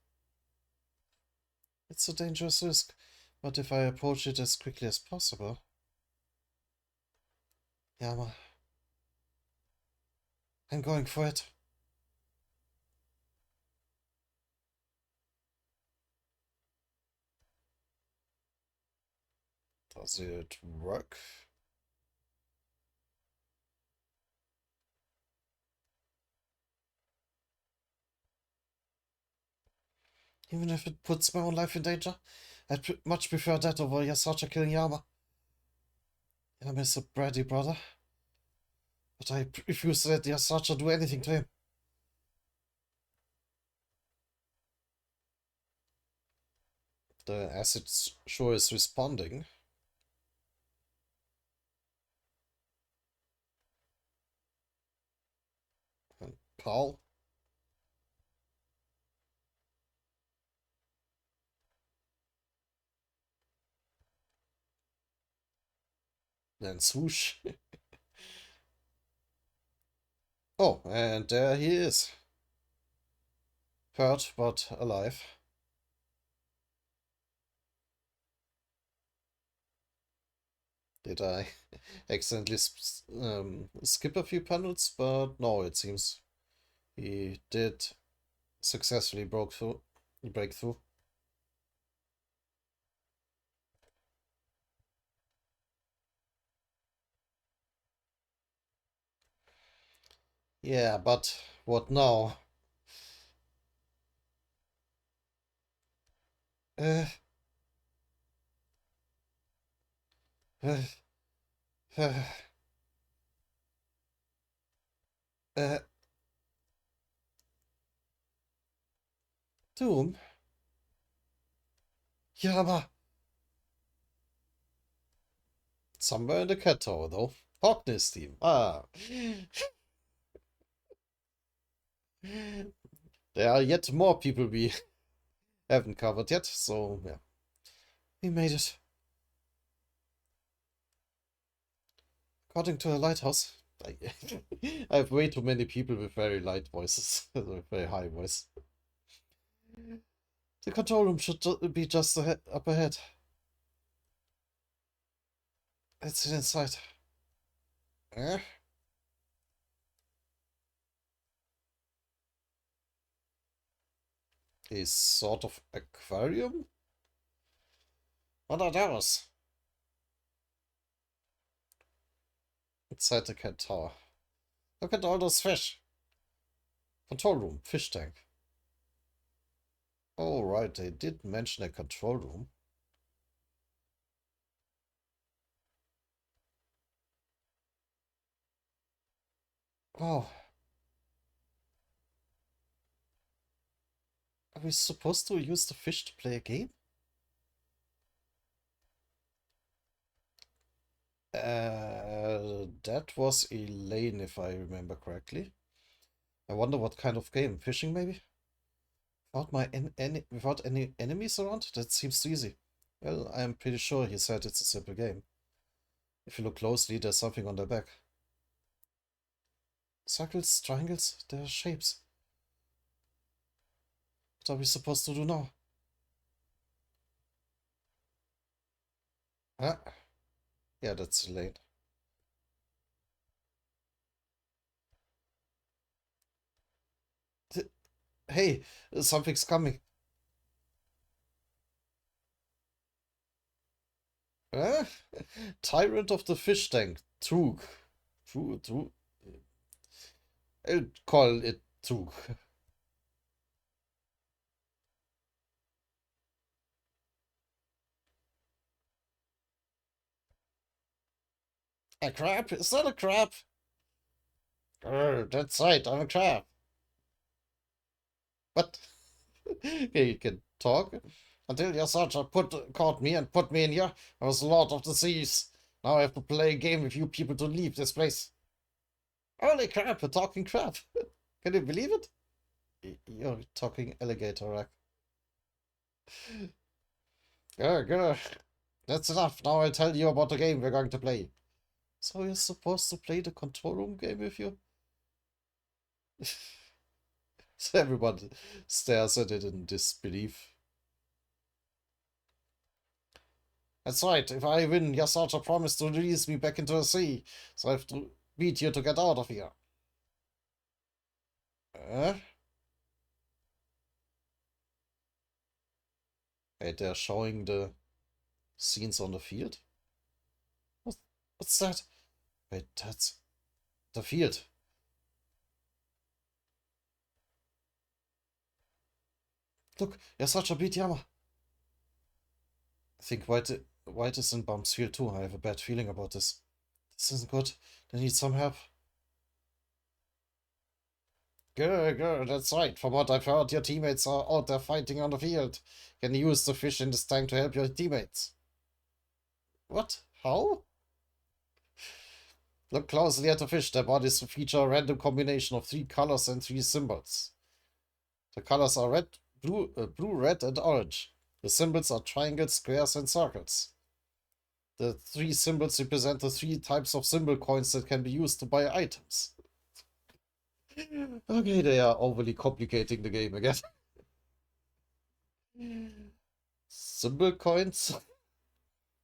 It's a dangerous risk. What if I approach it as quickly as possible? Yama, I'm going for it. Does it work? Even if it puts my own life in danger? I'd much prefer that over Yasacha killing Yama. Yama is a bratty brother, but I refuse to let Yasacha do anything to him. The acid sure is responding. And Paul? Then swoosh. Oh, and there he is. Hurt, but alive. Did I accidentally skip a few panels? But no, it seems he did successfully break through. Yeah, but what now? Uh, uh, uh, uh, Doom? Yeah, but somewhere in the cat tower, though. Hogness team. Ah. There are yet more people we haven't covered yet, so yeah. We made it. According to the lighthouse, I, I have way too many people with very light voices, with very high voice. The control room should be just up ahead. Let's sit inside. Eh? A sort of aquarium? What are those? Inside the cat tower. Look at all those fish. Control room, fish tank. Oh, right, they did mention a control room. Oh, are we supposed to use the fish to play a game? That was Elaine, if I remember correctly. I wonder what kind of game. Fishing, maybe? Without any enemies around? That seems too easy. Well, I'm pretty sure he said it's a simple game. If you look closely, there's something on their back. Circles, triangles, they're shapes. What are we supposed to do now? Huh? Yeah, that's Elaine. Hey, something's coming. Uh, Tyrant of the Fish Tank. Trug. True. I'll call it Trug. A crab? Is that a crab? That's right, I'm a crab. But you can talk. Until your sergeant caught me and put me in here, I was Lord of the Seas. Now I have to play a game with you people to leave this place. Holy crap, a talking crab. Can you believe it? You're talking alligator, right? Good. That's enough. Now I'll tell you about the game we're going to play. So you're supposed to play the control room game with you? So everyone stares at it in disbelief. That's right. If I win, your sergeant promised to release me back into the sea. So I have to beat you to get out of here. Uh? Wait, they're showing the scenes on the field? What, what's that? Wait, that's the field. Look, there's such a beat Yama. I think White is in Bum's field too. I have a bad feeling about this. This isn't good. They need some help. Good, that's right. From what I've heard, your teammates are out there fighting on the field. Can you use the fish in this tank to help your teammates? What? How? Look closely at the fish. Their bodies feature a random combination of 3 colors and 3 symbols. The colors are blue, red, and orange. The symbols are triangles, squares, and circles. The 3 symbols represent the 3 types of symbol coins that can be used to buy items. Okay, they are overly complicating the game again. Symbol coins?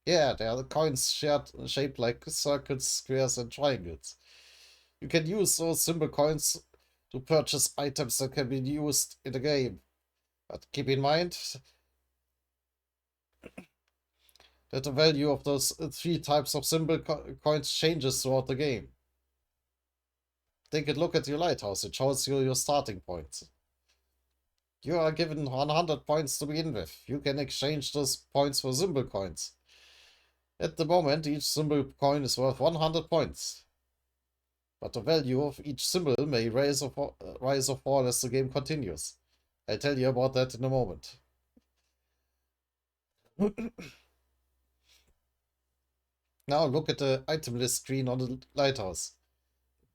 Yeah, they are the coins shaped like circles, squares, and triangles. You can use those symbol coins to purchase items that can be used in the game. But keep in mind that the value of those 3 types of symbol coins changes throughout the game. Take a look at your lighthouse. It shows you your starting points. You are given 100 points to begin with. You can exchange those points for symbol coins. At the moment, each symbol coin is worth 100 points. But the value of each symbol may rise or fall as the game continues. I'll tell you about that in a moment. Now look at the item list screen on the lighthouse.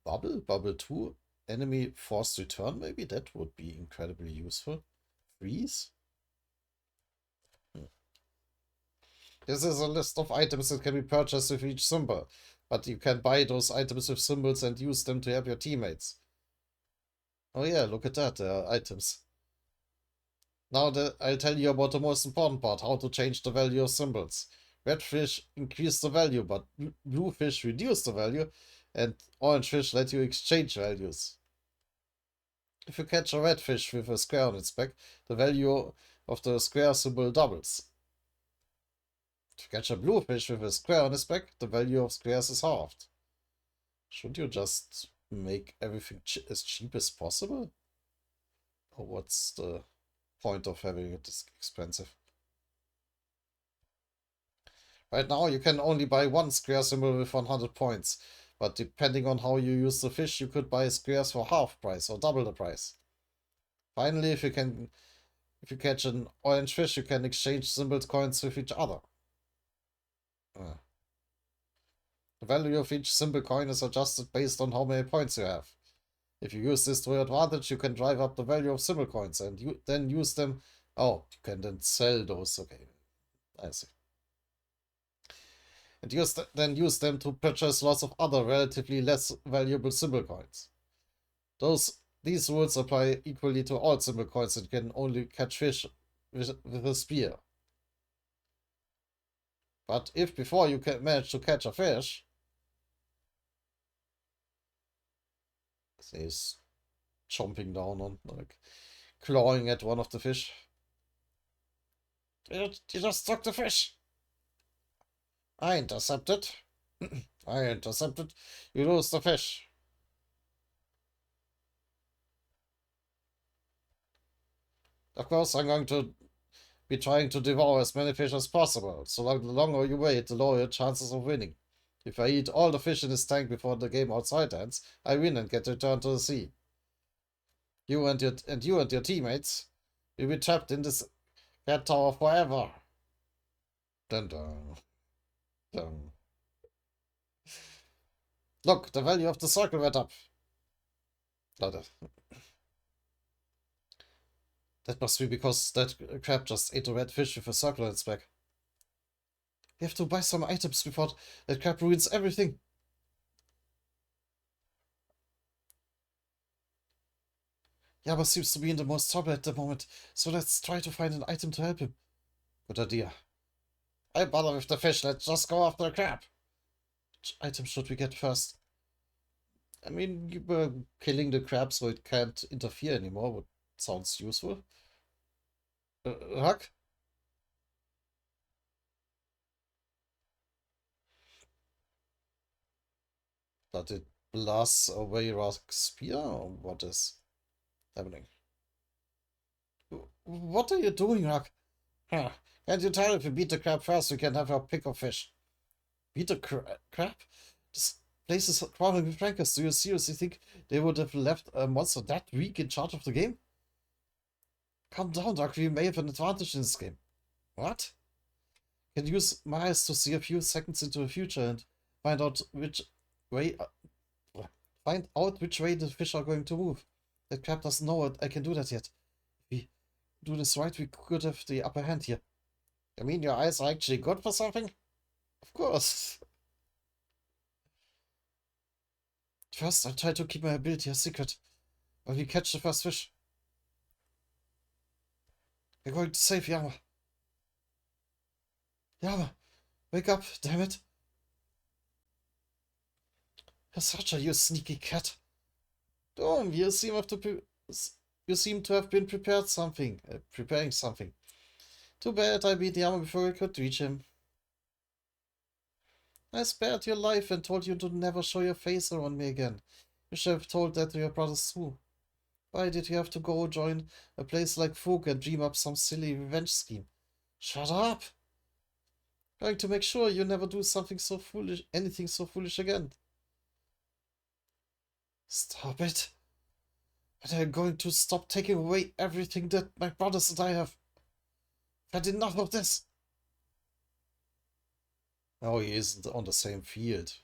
Bubble 2, enemy forced return, maybe? That would be incredibly useful. Freeze? This is a list of items that can be purchased with each symbol, but you can buy those items with symbols and use them to help your teammates. Oh yeah, look at that, there are items. Now I'll tell you about the most important part, how to change the value of symbols. Red fish increase the value, but blue fish reduce the value, and orange fish let you exchange values. If you catch a red fish with a square on its back, the value of the square symbol doubles. If you catch a blue fish with a square on its back, the value of squares is halved. Should you just make everything as cheap as possible? Or what's the point of having it this expensive? Right now, you can only buy 1 square symbol with 100 points, but depending on how you use the fish, you could buy squares for half price or double the price. Finally, if you catch an orange fish, you can exchange symbol coins with each other. The value of each symbol coin is adjusted based on how many points you have. If you use this to your advantage, you can drive up the value of symbol coins and then use them. Oh, you can then sell those. Okay, I see. And then use them to purchase lots of other relatively less valuable symbol coins. These rules apply equally to all symbol coins that can only catch fish with a spear. But if before you can manage to catch a fish, he's chomping down on, like, clawing at one of the fish. You just took the fish. I intercepted. I intercepted. You lose the fish. Of course, I'm going to be trying to devour as many fish as possible. So the longer you wait, the lower your chances of winning. If I eat all the fish in this tank before the game outside ends, I win and get returned to the sea. You and your teammates will be trapped in this cat tower forever. Dun dun dun. Look, the value of the circle went up. That must be because that crab just ate a red fish with a circle on its back. We have to buy some items before that crab ruins everything. Yama seems to be in the most trouble at the moment, so let's try to find an item to help him. Good idea. I bother with the fish, let's just go after the crab. Which item should we get first? I mean, you were killing the crab so it can't interfere anymore, but sounds useful. Huck? But it blasts away Rock's spear? Or what is happening? What are you doing, Rock? Huh. Can't you tell if you beat the crab first, we can have our pick of fish? Beat the crab? This place is crawling with rankers. Do you seriously think they would have left a monster that weak in charge of the game? Calm down, Doc. We may have an advantage in this game. What? Can use my eyes to see a few seconds into the future and find out which way the fish are going to move. That crab doesn't know it. I can do that yet. If we do this right, we could have the upper hand here. I mean, your eyes are actually good for something? Of course. First, I'll try to keep my ability a secret. When we catch the first fish, we're going to save Yama. Yama, wake up, damn it. Sacha, you sneaky cat. Dom, you seem to have been preparing something. Too bad I beat Yama before I could reach him. I spared your life and told you to never show your face around me again. You should have told that to your brothers too. Why did you have to go join a place like Fug and dream up some silly revenge scheme? Shut up! Going to make sure you never do anything so foolish again. Stop it. And I'm going to stop taking away everything that my brothers and I have. I've had enough of this. No, he isn't on the same field.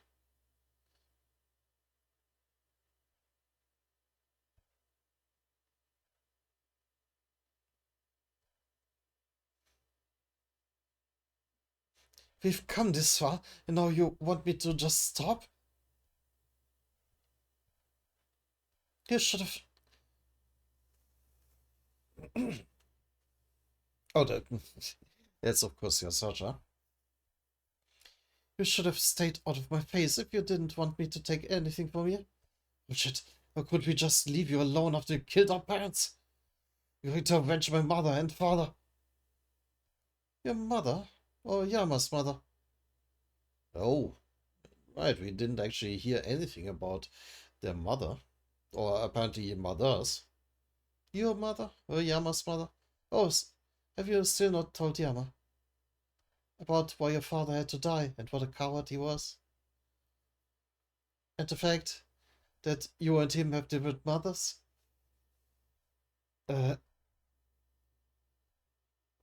We've come this far, and now you want me to just stop? You should have... Oh, that's of course your searcher. You should have stayed out of my face if you didn't want me to take anything from you. Bullshit. How could we just leave you alone after you killed our parents? You're going to avenge my mother and father. Your mother? Or Yama's mother? Oh, right. We didn't actually hear anything about their mother. Or apparently mothers. Your mother? Or Yama's mother? Oh, have you still not told Yama about why your father had to die and what a coward he was? And the fact that you and him have different mothers? Uh,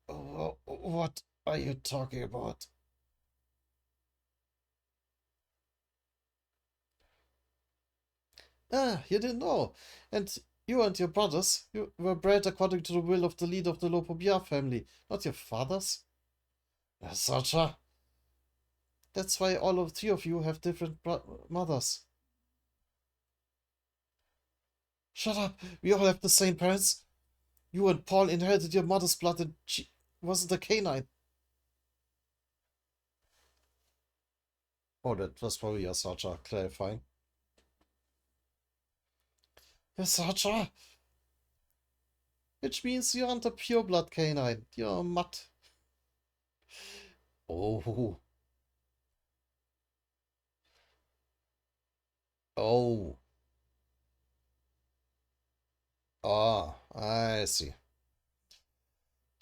what are you talking about? Ah, you didn't know. And you and your brothers, you were bred according to the will of the leader of the Lopobia family, not your fathers. Sacha. That's why all of three of you have different mothers. Shut up. We all have the same parents. You and Paul inherited your mother's blood and she wasn't a canine. Oh, that was probably a Sacha clarifying. Sacha! Which means you aren't a pureblood canine. You're a mutt. Oh. Oh. Ah, I see.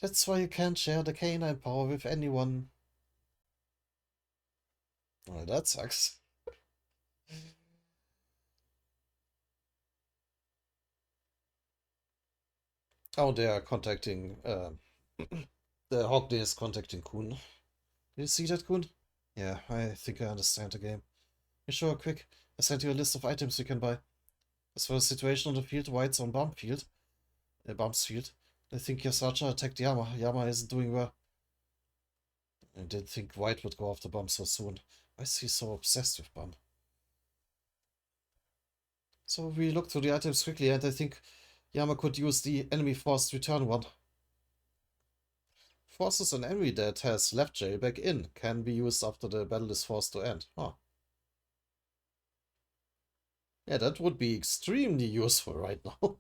That's why you can't share the canine power with anyone. Well, that sucks. Oh, they are contacting. The Hockney is contacting Kuhn. Did you see that, Kuhn? Yeah, I think I understand the game. You sure, quick. I sent you a list of items you can buy. As for the situation on the field, White's on Bump's field. I think Yasacha attacked Yama. Yama isn't doing well. I didn't think White would go after Bump so soon. Why is he so obsessed with Bump? So we looked through the items quickly, and I think Yama could use the enemy forced return one. Forces an enemy that has left jail back in. Can be used after the battle is forced to end. Huh. Yeah, that would be extremely useful right now.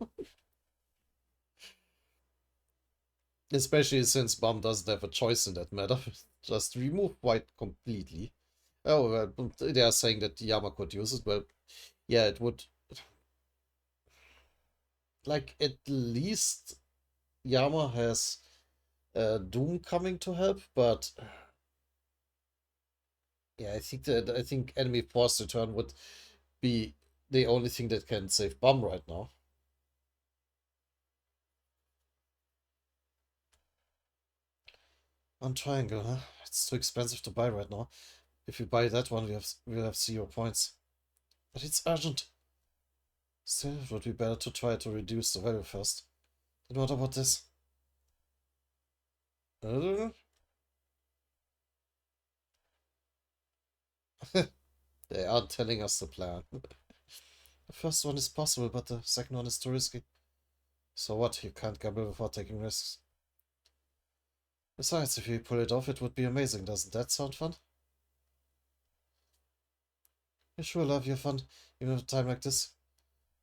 Especially since Bum doesn't have a choice in that matter. Just remove White completely. Oh, they are saying that Yama could use it. Well, yeah, it would. Like, at least Yama has Doom coming to help, but yeah, I think enemy force return would be the only thing that can save Bum right now. One triangle, huh? It's too expensive to buy right now. If we buy that one, we'll have 0 points. But it's urgent. Still, it would be better to try to reduce the value first. And what about this? Uh, they aren't telling us the plan. The first one is possible, but the second one is too risky. So what? You can't gamble without taking risks. Besides, if you pull it off, it would be amazing. Doesn't that sound fun? You sure love your fun, even at a time like this.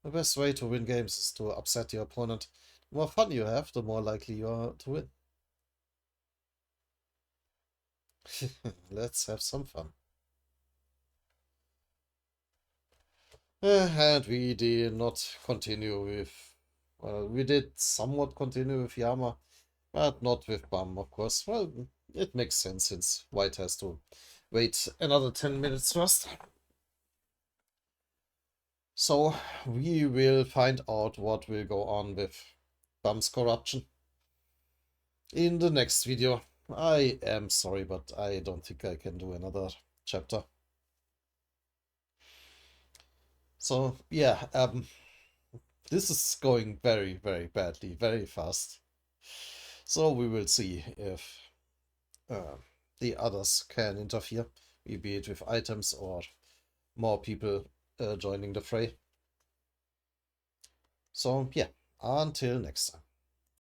The best way to win games is to upset your opponent. The more fun you have, the more likely you are to win. Let's have some fun. And we did not continue with... Well, we did somewhat continue with Yama, but not with Bum, of course. Well, it makes sense since White has to wait another 10 minutes first. So we will find out what will go on with Bum's corruption in the next video. I am sorry, but I don't think I can do another chapter. So yeah, this is going very, very badly, very fast. So we will see if uh, the others can interfere, be it with items or more people joining the fray. So yeah, until next time.